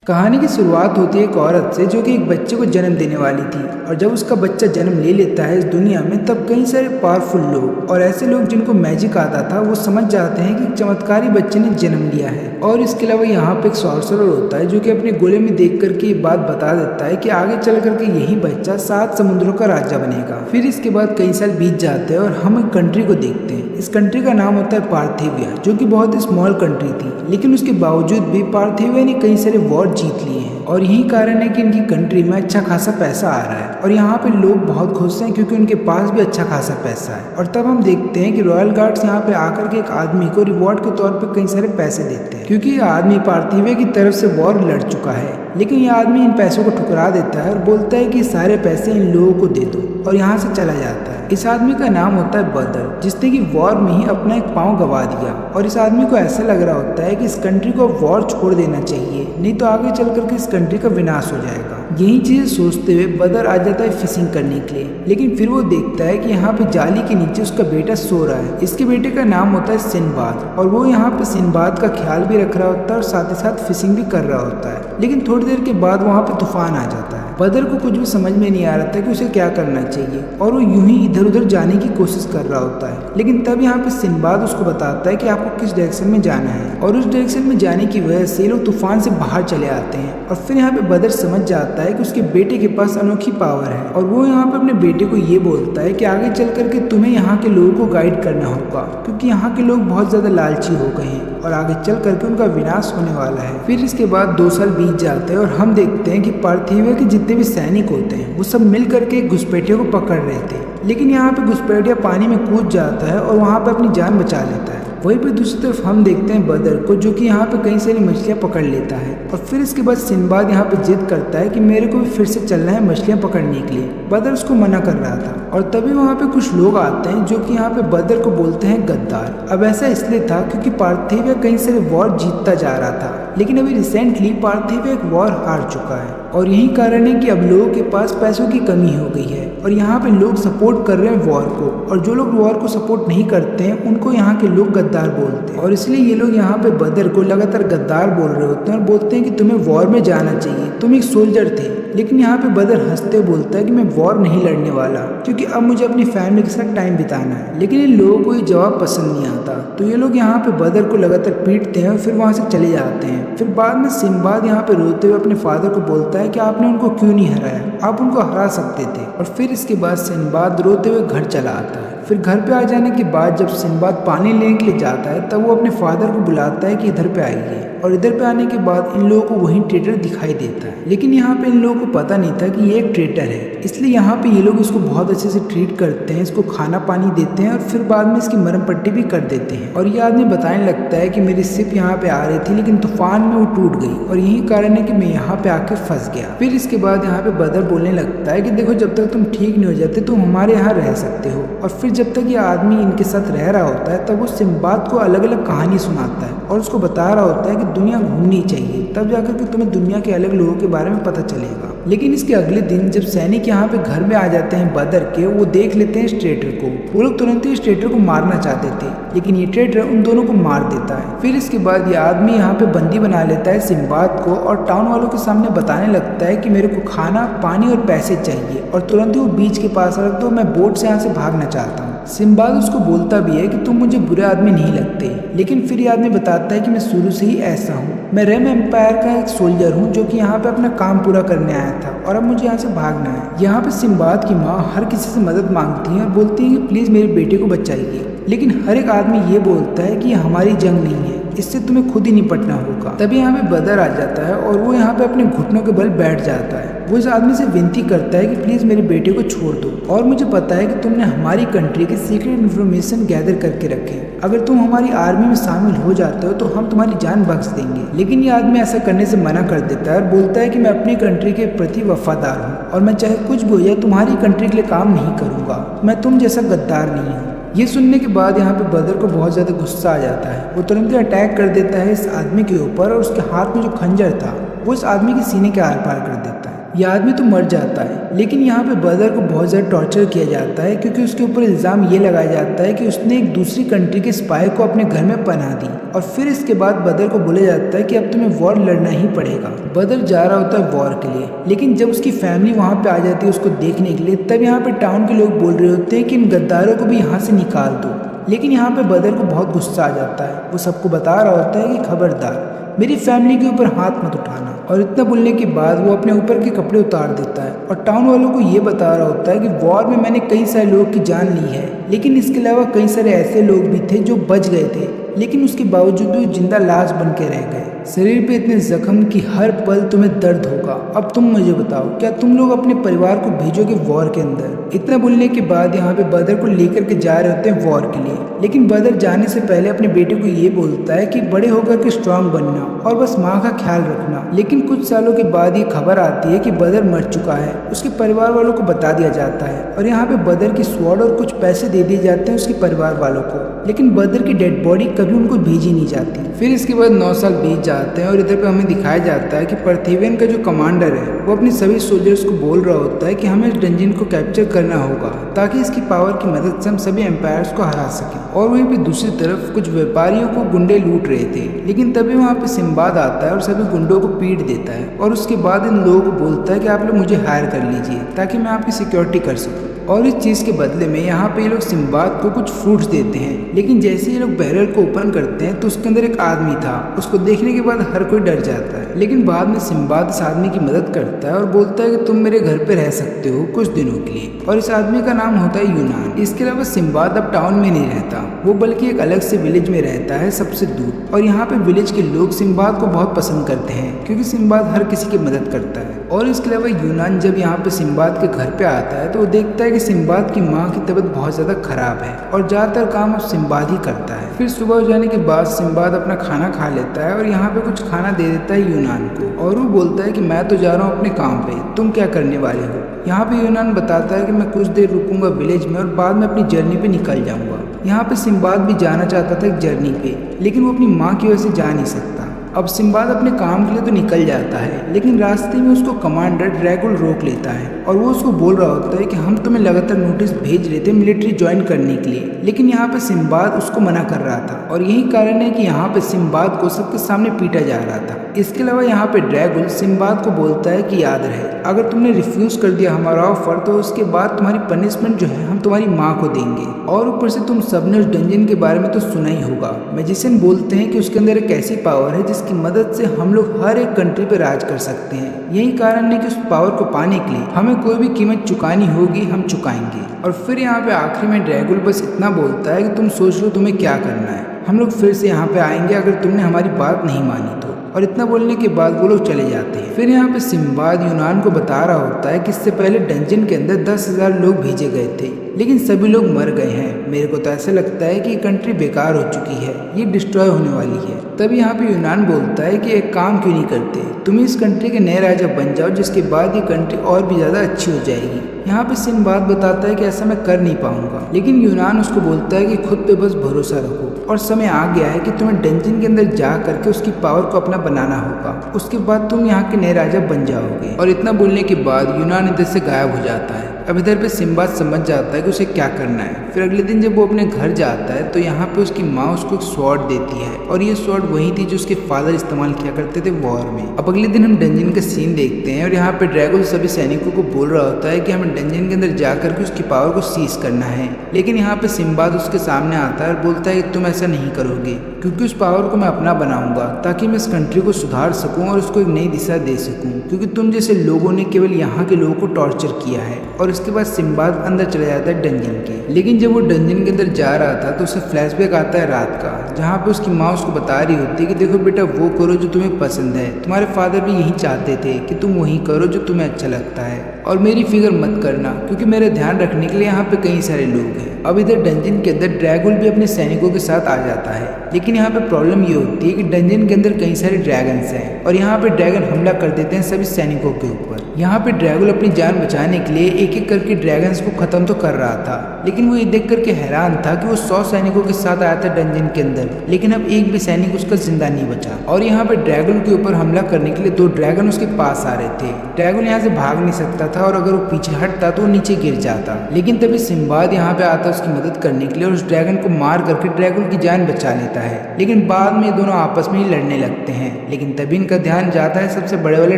कहानी की शुरुआत होती है एक औरत से जो कि एक बच्चे को जन्म देने वाली थी। और जब उसका बच्चा जन्म ले लेता है इस दुनिया में, तब कई सारे पावरफुल लोग और ऐसे लोग जिनको मैजिक आता था वो समझ जाते हैं कि एक चमत्कारी बच्चे ने जन्म लिया है। और इसके अलावा यहाँ पे एक सॉर्सरर होता है जो कि अपने गोले में देख करके ये बात बता देता है कि आगे चल करके यही बच्चा 7 समुद्रों का राजा बनेगा। फिर इसके बाद कई साल बीत जाते हैं और हम एक कंट्री को देखते हैं। इस कंट्री का नाम होता है पार्थिविया, जो कि बहुत ही स्मॉल कंट्री थी, लेकिन उसके बावजूद भी पार्थिविया ने कई सारे वॉर जीत लिए हैं। और यही कारण है कि इनकी कंट्री में अच्छा खासा पैसा आ रहा है और यहाँ पे लोग बहुत खुश हैं क्योंकि उनके पास भी अच्छा खासा पैसा है। और तब हम देखते हैं कि रॉयल गार्ड्स यहाँ पे आकर के एक आदमी को रिवॉर्ड के तौर पे कई सारे पैसे देते हैं, क्योंकि यह आदमी पार्थिविया की तरफ से वॉर लड़ चुका है। लेकिन यह आदमी इन पैसों को ठुकरा देता है और बोलता है कि सारे पैसे इन लोगों को दे दो, और यहाँ से चला जाता है। इस आदमी का नाम होता है बदर, जिसने कि वॉर में ही अपना एक पाँव गंवा दिया। और इस आदमी को ऐसा लग रहा होता है कि इस कंट्री को वॉर छोड़ देना चाहिए, नहीं तो आगे चल करके इस कंट्री का विनाश हो जाएगा। यही चीजें सोचते हुए बदर आ जाता है फिशिंग करने के लिए, लेकिन फिर वो देखता है कि यहाँ पे जाली के नीचे उसका बेटा सो रहा है। इसके बेटे का नाम होता है सिंबाद, और वो यहाँ पे सिंबाद का ख्याल भी रख रहा होता है और साथ ही साथ फिशिंग भी कर रहा होता है। लेकिन थोड़ी देर के बाद वहाँ पे तूफान आ जाता है। बदर को कुछ भी समझ में नहीं आ रहा था कि उसे क्या करना चाहिए, और वो यूं ही इधर उधर जाने की कोशिश कर रहा होता है। लेकिन तब यहाँ पे सिंबाद उसको बताता है कि आपको किस डायरेक्शन में जाना है, और उस डायरेक्शन में जाने की वजह से लोग तूफान से बाहर चले आते हैं। और फिर यहाँ पे बदर समझ जाता है कि उसके बेटे के पास अनोखी पावर है, और वो यहाँ पे अपने बेटे को ये बोलता है कि आगे चल करके तुम्हें यहाँ के लोगों को गाइड करना होगा, क्योंकि यहाँ के लोग बहुत ज्यादा लालची हो गए हैं और आगे चल करके उनका विनाश होने वाला है। फिर इसके बाद 2 साल बीत जाते हैं और हम देखते हैं कि पार्थिविया के जितने भी सैनिक होते हैं वो सब मिल करके घुसपैठियों को पकड़ रहे थे। लेकिन यहाँ पे घुसपैठिया पानी में कूद जाता है और वहाँ पे अपनी जान बचा लेता है। वहीं पे दूसरी तरफ हम देखते हैं बदर को, जो कि यहाँ पे कई सारी मछलियाँ पकड़ लेता है। और फिर इसके बाद सिंबाद यहाँ पे जिद करता है कि मेरे को भी फिर से चलना है मछलियाँ पकड़ने के लिए। बदर उसको मना कर रहा था, और तभी वहाँ पे कुछ लोग आते हैं जो कि यहाँ पे बदर को बोलते हैं गद्दार। अब ऐसा इसलिए था क्योंकि पार्थिविया कई सारे वॉर जीतता जा रहा था, लेकिन अभी रिसेंटली पार्थिविया एक वॉर हार चुका है। और यही कारण है कि अब लोगों के पास पैसों की कमी हो गई है, और यहाँ पे लोग सपोर्ट कर रहे हैं वॉर को, और जो लोग वॉर को सपोर्ट नहीं करते हैं उनको यहाँ के लोग गद्दार बोलते हैं। और इसलिए ये लोग यहाँ पे बदर को लगातार गद्दार बोल रहे होते हैं और बोलते हैं कि तुम्हें वॉर में जाना चाहिए, तुम एक सोल्जर थे। लेकिन यहाँ पे बदर हंसते बोलता है कि मैं वॉर नहीं लड़ने वाला, क्योंकि अब मुझे अपनी फैमिली के साथ टाइम बिताना है। लेकिन इन लोगों को ये जवाब पसंद नहीं आता, तो ये लोग यहाँ पे बदर को लगातार पीटते हैं और फिर वहाँ से चले जाते हैं। फिर बाद में सिंबाद यहाँ पे रोते हुए अपने फादर को बोलता है कि आपने उनको क्यों नहीं हराया, आप उनको हरा सकते थे। और फिर इसके बाद सिंबाद रोते हुए घर चला आता है। फिर घर पे आ जाने के बाद जब सिंबाद पानी लेने के लिए जाता है, तब वो अपने फादर को बुलाता है कि इधर पे आइए। और इधर पे आने के बाद इन लोगों को वही ट्रेटर दिखाई देता है, लेकिन यहाँ पे इन लोगों को पता नहीं था कि ये एक ट्रेटर है। इसलिए यहाँ पे ये लोग इसको बहुत अच्छे से ट्रीट करते हैं, इसको खाना पानी देते हैं और फिर बाद में इसकी मरहम पट्टी भी कर देते हैं। और ये आदमी बताने लगता है कि मेरी शिप यहाँ पे आ रही थी, लेकिन तूफान में वो टूट गई, और यही कारण है कि मैं यहाँ पे आके फंस गया। फिर इसके बाद यहाँ पे बदर बोलने लगता है कि देखो, जब तक तुम ठीक नहीं हो जाते तुम हमारे यहाँ रह सकते हो। और फिर जब तक ये आदमी इनके साथ रह रहा होता है, तब वो सिंबाद को अलग अलग कहानी सुनाता है और उसको बता रहा होता है कि दुनिया घूमनी चाहिए, तब जाकर के तुम्हें दुनिया के अलग लोगों के बारे में पता चलेगा। लेकिन इसके अगले दिन जब सैनिक यहाँ पे घर में आ जाते हैं बदर के, वो देख लेते हैं इस ट्रेटर को। वो लोग तुरंत ही इस ट्रेटर को मारना चाहते थे, लेकिन ये ट्रेटर उन दोनों को मार देता है। फिर इसके बाद ये आदमी यहाँ पे बंदी बना लेता है सिंबाद को, और टाउन वालों के सामने बताने लगता है कि मेरे को खाना पानी और पैसे चाहिए, और तुरंत ही वो बीच के पास रख दो, मैं बोट से यहाँ से भागना चाहता हूँ। सिंबाद उसको बोलता भी है कि तुम मुझे बुरे आदमी नहीं लगते, लेकिन फिर ये आदमी बताता है कि मैं शुरू से ही ऐसा हूँ, मैं रेम एम्पायर का एक सोल्जर हूँ जो कि यहाँ पे अपना काम पूरा करने आया था, और अब मुझे यहाँ से भागना है। यहाँ पे सिंबाद की माँ हर किसी से मदद मांगती है और बोलती है कि प्लीज मेरे बेटे को बचाइए, लेकिन हर एक आदमी ये बोलता है कि हमारी जंग नहीं है, इससे तुम्हें खुद ही निपटना होगा। तभी यहाँ पे बदर आ जाता है और वो यहाँ पे अपने घुटनों के बल बैठ जाता है। वो इस आदमी से विनती करता है कि प्लीज मेरे बेटे को छोड़ दो, और मुझे पता है कि तुमने हमारी कंट्री की सीक्रेट इन्फॉर्मेशन गैदर करके रखे, अगर तुम हमारी आर्मी में शामिल हो जाते हो तो हम तुम्हारी जान बख्श देंगे। लेकिन ये आदमी ऐसा करने से मना कर देता है और बोलता है कि मैं अपनी कंट्री के प्रति वफादार हूँ, और मैं चाहे कुछ भी हो जाए तुम्हारी कंट्री के लिए काम नहीं करूँगा, मैं तुम जैसा गद्दार नहीं हूँ। ये सुनने के बाद यहाँ पे बदर को बहुत ज़्यादा गुस्सा आ जाता है। वो तुरंत ही अटैक कर देता है इस आदमी के ऊपर, और उसके हाथ में जो खंजर था वो इस आदमी के सीने के आर पार कर देता है। यह आदमी तो मर जाता है, लेकिन यहाँ पे बदर को बहुत ज़्यादा टॉर्चर किया जाता है क्योंकि उसके ऊपर इल्ज़ाम ये लगाया जाता है कि उसने एक दूसरी कंट्री के स्पाई को अपने घर में पनाह दी। और फिर इसके बाद बदर को बोला जाता है कि अब तुम्हें वॉर लड़ना ही पड़ेगा। बदर जा रहा होता है वॉर के लिए, लेकिन जब उसकी फैमिली वहाँ पे आ जाती है उसको देखने के लिए, तब यहाँ पे टाउन के लोग बोल रहे होते हैं कि इन गद्दारों को भी यहाँ से निकाल दो। लेकिन यहाँ पे बदर को बहुत गुस्सा आ जाता है। वो सबको बता रहा होता है कि खबरदार मेरी फैमिली के ऊपर हाथ मत उठाना। और इतना बोलने के बाद वो अपने ऊपर के कपड़े उतार देता है और टाउन वालों को ये बता रहा होता है कि वॉर में मैंने कई सारे लोगों की जान ली है, लेकिन इसके अलावा कई सारे ऐसे लोग भी थे जो बच गए थे, लेकिन उसके बावजूद भी जिंदा लाश बन के रह गए। शरीर पे इतने जख्म कि हर पल तुम्हें दर्द होगा। अब तुम मुझे बताओ, क्या तुम लोग अपने परिवार को भेजोगे वॉर के अंदर? इतना बोलने के बाद यहाँ पे बदर को लेकर के जा रहे होते हैं वॉर के लिए, लेकिन बदर जाने से पहले अपने बेटे को ये बोलता है कि बड़े होकर के स्ट्रांग बनना और बस माँ का ख्याल रखना। लेकिन कुछ सालों के बाद ये खबर आती है कि बदर मर चुका है। उसके परिवार वालों को बता दिया जाता है और यहाँ पे बदर की स्वॉर्ड और कुछ पैसे दे दिए जाते हैं उसके परिवार वालों को, लेकिन बदर की डेड बॉडी कभी उनको भेजी नहीं जाती। फिर इसके बाद 9 साल बीत जाते हैं और इधर पे हमें दिखाया जाता है कि पार्थिवियन का जो कमांडर है वो अपने सभी सोल्जर्स को बोल रहा होता है कि हमें इस डंजन को कैप्चर करना होगा ताकि इसकी पावर की मदद से हम सभी एम्पायर्स को हरा सकें। और वहीं पे दूसरी तरफ कुछ व्यापारियों को गुंडे लूट रहे थे, लेकिन तभी वहाँ पे सिम्बाद आता है और सभी गुंडों को पीट देता है और उसके बाद इन लोगों को बोलता है कि आप लोग मुझे हायर कर लीजिए ताकि मैं आपकी सिक्योरिटी कर सकूँ। और इस चीज़ के बदले में यहाँ पे ये लोग सिम्बाद को कुछ फ्रूट्स देते हैं, लेकिन जैसे ये लोग बैरल को ओपन करते हैं तो उसके अंदर एक आदमी था। उसको देखने के बाद हर कोई डर जाता है, लेकिन बाद में सिम्बाद इस आदमी की मदद करता है और बोलता है कि तुम मेरे घर पे रह सकते हो कुछ दिनों के लिए। और इस आदमी का नाम होता है यूनान। इसके अलावा सिम्बाद अब टाउन में नहीं रहता, वो बल्कि एक अलग से विलेज में रहता है सबसे दूर। और यहाँ पे विलेज के लोग सिम्बाद को बहुत पसंद करते हैं क्योंकि सिम्बाद हर किसी की मदद करता है। और इसके अलावा यूनान जब यहाँ पे सिम्बाद के घर पे आता है तो वो देखता है कि सिम्बाद की माँ की तबीयत बहुत ज़्यादा खराब है और ज़्यादातर काम अब सिम्बाद ही करता है। फिर सुबह हो जाने के बाद सिम्बाद अपना खाना खा लेता है और यहाँ पे कुछ खाना दे देता है यूनान को और वो बोलता है कि मैं तो जा रहा हूँ अपने काम पे, तुम क्या करने वाले हो? यहाँ पे यूनान बताता है कि मैं कुछ देर रुकूंगा विलेज में और बाद में अपनी जर्नी पे निकल जाऊंगा। यहाँ पे सिम्बाद भी जाना चाहता था एक जर्नी पे, लेकिन वो अपनी माँ की वजह से जा नहीं सकता। अब सिम्बाद अपने काम के लिए तो निकल जाता है, लेकिन रास्ते में उसको कमांडर ड्रैगुल रोक लेता है और वो उसको बोल रहा होता है कि हम तुम्हें लगातार नोटिस भेज रहे थे मिलिट्री ज्वाइन करने के लिए, लेकिन यहाँ पे सिम्बाद उसको मना कर रहा था और यही कारण है कि यहाँ पे सिम्बाद को सबके सामने पीटा जा रहा था। इसके अलावा यहाँ पे ड्रैगुल सिम्बाद को बोलता है कि याद रहे, अगर तुमने रिफ्यूज कर दिया हमारा ऑफर तो उसके बाद तुम्हारी पनिशमेंट जो है हम तुम्हारी माँ को देंगे। और ऊपर से तुम सबने उस डंजन के बारे में तो सुना ही होगा। मैजिशियन बोलते हैं कि उसके अंदर एक ऐसी पावर है जिसकी मदद से हम लोग हर एक कंट्री पे राज कर सकते हैं। यही कारण है कि उस पावर को पाने के लिए हमें कोई भी कीमत चुकानी होगी, हम चुकाएंगे। और फिर यहाँ पे आखिरी में ड्रैगुल बस इतना बोलता है कि तुम सोच लो तुम्हें क्या करना है, हम लोग फिर से यहाँ पे आएंगे अगर तुमने हमारी बात नहीं मानी तो। और इतना बोलने के बाद वो लोग चले जाते हैं। फिर यहाँ पे सिम्बाद यूनान को बता रहा होता है कि इससे पहले डंजन के अंदर 10,000 लोग भेजे गए थे, लेकिन सभी लोग मर गए हैं। मेरे को तो ऐसा लगता है कि ये कंट्री बेकार हो चुकी है, ये डिस्ट्रॉय होने वाली है। तभी यहाँ पे यूनान बोलता है कि एक काम क्यों नहीं करते, तुम इस कंट्री के नए राजा बन जाओ, जिसके बाद ये कंट्री और भी ज़्यादा अच्छी हो जाएगी। यहाँ पे सिम्बाद बताता है कि ऐसा मैं कर नहीं पाऊंगा, लेकिन यूनान उसको बोलता है कि खुद पे बस भरोसा रखो और समय आ गया है कि तुम्हें डंजन के अंदर जा करके उसकी पावर को अपना बनाना होगा, उसके बाद तुम यहाँ के नए राजा बन जाओगे। और इतना बोलने के बाद यूनान इधर से गायब हो जाता है। अब इधर पे सिम्बाद समझ जाता है कि उसे क्या करना है। फिर अगले दिन जब वो अपने घर जाता है तो यहाँ पे उसकी माँ उसको एक स्वॉर्ड देती है और ये स्वॉर्ड वही थी जो उसके फादर इस्तेमाल किया करते थे वॉर में। अब अगले दिन हम डंजन का सीन देखते हैं और यहाँ पे ड्रैगुल सभी सैनिकों को बोल रहा होता है कि हमें डंजन के अंदर जाकर के उसकी पावर को सीज करना है, लेकिन यहाँ पे सिम्बाद उसके सामने आता है और बोलता है कि तुम ऐसा नहीं करोगे, क्योंकि उस पावर को मैं अपना बनाऊंगा ताकि मैं इस कंट्री को सुधार सकूं और उसको एक नई दिशा दे सकूं, क्योंकि तुम जैसे लोगों ने केवल यहाँ के लोगों को टॉर्चर किया है। और इसके बाद सिम्बाद अंदर चला जाता है डंजन के, लेकिन जब वो डंजन के अंदर जा रहा था तो उसे फ्लैशबैक आता है रात का, जहाँ पे उसकी माँ उसको बता रही होती है कि देखो बेटा, वो करो जो तुम्हें पसंद है, तुम्हारे फादर भी यही चाहते थे कि तुम वही करो जो तुम्हें अच्छा लगता है, और मेरी फिक्र मत करना क्योंकि मेरा ध्यान रखने के लिए यहाँ पे कई सारे लोग हैं। अब इधर डंजन के अंदर ड्रैगुल भी अपने सैनिकों के साथ आ जाता है, लेकिन लेकिन यहाँ पे प्रॉब्लम ये होती है कि डंजन के अंदर कई सारे ड्रैगन्स हैं और यहाँ पे ड्रैगन हमला कर देते हैं सभी सैनिकों के ऊपर। यहाँ पे ड्रैगन अपनी जान बचाने के लिए एक एक करके ड्रैगन्स को खत्म तो कर रहा था, लेकिन वो ये देख करके हैरान था कि वो 100 सैनिकों के साथ आया था डंजन के अंदर, लेकिन अब एक भी सैनिक उसका जिंदा नहीं बचा। और यहाँ पे ड्रैगन के ऊपर हमला करने के लिए 2 ड्रैगन उसके पास आ रहे थे। ड्रैगन यहाँ से भाग नहीं सकता था और अगर वो पीछे हटता तो वो नीचे गिर जाता, लेकिन तभी सिम्बाद यहाँ पे आता उसकी मदद करने के लिए और उस ड्रैगन को मार करके ड्रैगन की जान बचा लेता है। लेकिन बाद में ये दोनों आपस में ही लड़ने लगते हैं, लेकिन तभी इनका ध्यान जाता है सबसे बड़े वाले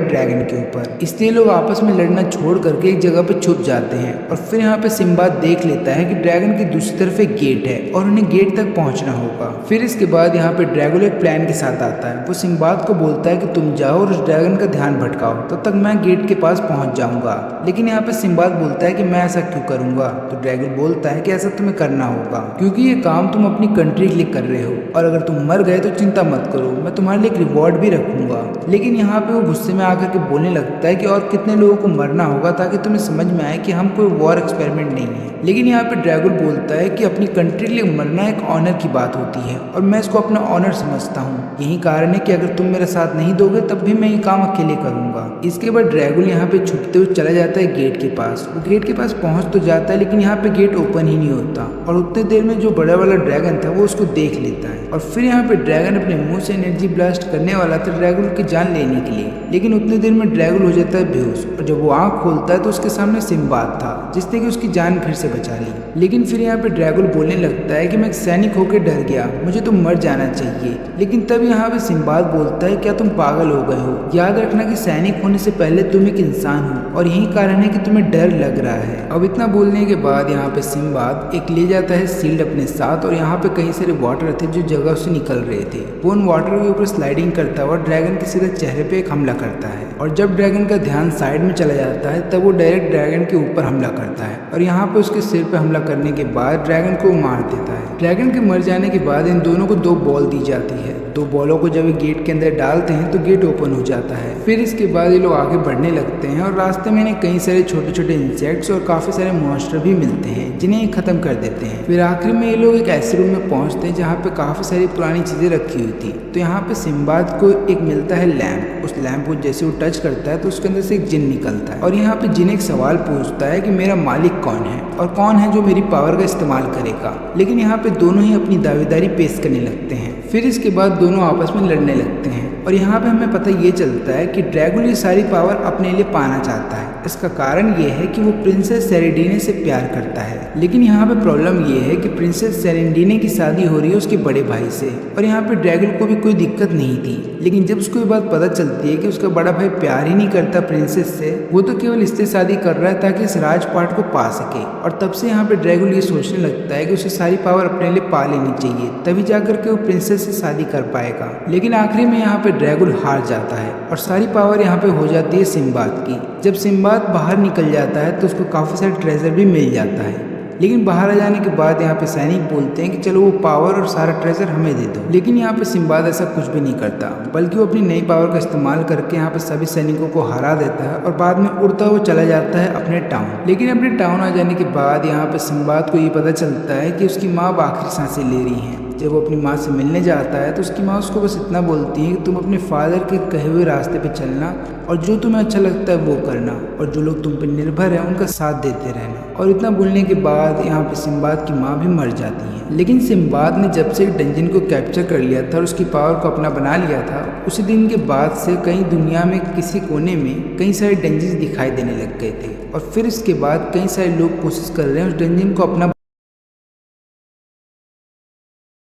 ड्रैगन के ऊपर, इसलिए लोग आपस में लड़ना छोड़ करके एक जगह पे छुप जाते हैं। और फिर यहाँ पे सिम्बाद देख लेता है कि ड्रैगन की दूसरी तरफ एक गेट है और उन्हें गेट तक पहुंचना होगा। फिर इसके बाद यहाँ पे ड्रैगन एक प्लान के साथ आता है। वो सिम्बाद को बोलता है कि तुम जाओ और उस ड्रैगन का ध्यान भटकाओ, तब तक मैं गेट के पास पहुंच जाऊंगा। लेकिन यहाँ पे सिम्बाद बोलता है कि मैं ऐसा क्यों करूंगा? तो ड्रैगन बोलता है कि ऐसा तुम्हें करना होगा क्योंकि ये काम तुम अपनी कंट्री के लिए कर रहे हो, और अगर तुम मर गए तो चिंता मत करो, मैं तुम्हारे लिए एक रिवॉर्ड भी रखूंगा। लेकिन यहाँ पे वो गुस्से में आकर के बोलने लगता है कि और कितने लोगों को मरना होगा ताकि तुम्हें समझ में आए कि हम कोई वॉर एक्सपेरिमेंट नहीं है। लेकिन यहाँ पे ड्रैगन बोलता है कि अपनी कंट्री के लिए मरना एक ऑनर की बात होती है और मैं इसको अपना ऑनर समझता हूँ। यही कारण है कि अगर तुम मेरा साथ नहीं दोगे तब भी मैं ये काम अकेले करूंगा। इसके बाद ड्रैगन यहाँ पे छुपते हुए चला जाता है गेट के पास। वो गेट के पास पहुंच तो जाता है, लेकिन यहाँ पे गेट ओपन ही नहीं होता और उतने देर में जो बड़ा वाला ड्रैगन था वो उसको देख लेता है। और फिर यहाँ पे ड्रैगन अपने मुंह से एनर्जी ब्लास्ट करने वाला था ड्रैगन की जान लेने के लिए, लेकिन उतने देर में ड्रैगन हो जाता है बेहोश। और जब वो आँख खोलता है तो उसके सामने सिम्बाद था जिसने कि उसकी जान फिर से बचा ली। लेकिन फिर यहाँ पे ड्रैगन बोलने लगता है कि मैं एक सैनिक होकर डर गया, मुझे तो मर जाना चाहिए। लेकिन तब यहाँ पे सिम्बाद बोलता है क्या तुम पागल हो गए हो? याद रखना कि सैनिक होने से पहले तुम एक इंसान हो और यही कारण है कि तुम्हें डर लग रहा है। अब इतना बोलने के बाद यहाँ पे सिम्बाद एक ले जाता है शील्ड अपने साथ और यहाँ पे कई सारे वाटर थे जो जगह से निकल रहे थे। वो उन वाटर के ऊपर स्लाइडिंग करता हुआ ड्रैगन के सीधे चेहरे पे एक हमला करता है और जब ड्रैगन का ध्यान साइड में चला जाता है तब वो डायरेक्ट ड्रैगन के ऊपर हमला करता है और यहाँ पे उसके सिर पे हमला करने के बाद ड्रैगन को मार देता है। ड्रैगन के मर जाने के बाद इन दोनों को 2 बॉल दी जाती है। 2 बॉलों को जब गेट के अंदर डालते हैं तो गेट ओपन हो जाता है। फिर इसके बाद ये लोग आगे बढ़ने लगते हैं और रास्ते में इन्हें कई सारे छोटे छोटे इंसेक्ट्स और काफी सारे मॉन्स्टर भी मिलते हैं जिन्हें ये खत्म कर देते हैं। फिर आखिर में ये लोग एक ऐसे रूम में पहुंचते हैं जहाँ पे काफी सारी पुरानी चीजें रखी हुई थी। तो यहाँ पे सिम्बाद को एक मिलता है लैंप। उस लैंप को जैसे वो टच करता है तो उसके अंदर से एक जिन निकलता है और यहाँ पे जिन एक सवाल पूछता है कि मेरा मालिक कौन है और कौन है जो मेरी पावर का इस्तेमाल करेगा। लेकिन यहाँ पे दोनों ही अपनी दावेदारी पेश करने लगते हैं। फिर इसके बाद दोनों आपस में लड़ने लगते हैं और यहाँ पे हमें पता ये चलता है कि ड्रैगन ये सारी पावर अपने लिए पाना चाहता है। इसका कारण ये है कि वो प्रिंसेस सेरेंडीने से प्यार करता है। लेकिन यहाँ पे प्रॉब्लम ये है कि प्रिंसेस सेरेंडीने की शादी हो रही है उसके बड़े भाई से और यहाँ पे ड्रैगन को भी कोई दिक्कत नहीं थी। लेकिन जब उसको ये बात पता चलती है कि उसका बड़ा भाई प्यार ही नहीं करता प्रिंसेस से, वो तो केवल इससे शादी कर रहा है ताकि इस राजपाट को पा सके, और तब से यहाँ पे ड्रैगन ये सोचने लगता है कि उसे सारी पावर अपने लिए पा लेनी चाहिए तभी जाकर के वो प्रिंसेस से शादी कर पाएगा। लेकिन आखिरी में यहाँ पे ड्रैगन हार जाता है और सारी पावर यहाँ पे हो जाती है सिम्बाद की। जब सिम्बाद बाहर निकल जाता है तो उसको काफी सारे ट्रेजर भी मिल जाता है। लेकिन बाहर आ जाने के बाद यहाँ पे सैनिक बोलते हैं कि चलो वो पावर और सारा ट्रेजर हमें दे दो। लेकिन यहाँ पे सिम्बाद ऐसा कुछ भी नहीं करता, बल्कि वो अपनी नई पावर का इस्तेमाल करके यहाँ पे सभी सैनिकों को हरा देता है और बाद में उड़ता हुआ चला जाता है अपने टाउन। लेकिन अपने टाउन आ जाने के बाद यहाँ पे सिम्बाद को ये पता चलता है कि उसकी माँ अब आखिरी सांसें ले रही हैं। जब वो अपनी माँ से मिलने जाता है तो उसकी माँ उसको बस इतना बोलती है कि तुम अपने फादर के कहे हुए रास्ते पे चलना और जो तुम्हें अच्छा लगता है वो करना और जो लोग तुम पे निर्भर हैं उनका साथ देते रहना। और इतना बोलने के बाद यहाँ पे सिम्बाद की माँ भी मर जाती है। लेकिन सिम्बाद ने जब से डंजन को कैप्चर कर लिया था और उसकी पावर को अपना बना लिया था, उसी दिन के बाद से कई दुनिया में किसी कोने में कई सारे डंजन्स दिखाई देने लग गए थे और फिर इसके बाद कई सारे लोग कोशिश कर रहे हैं उस डंजन को अपना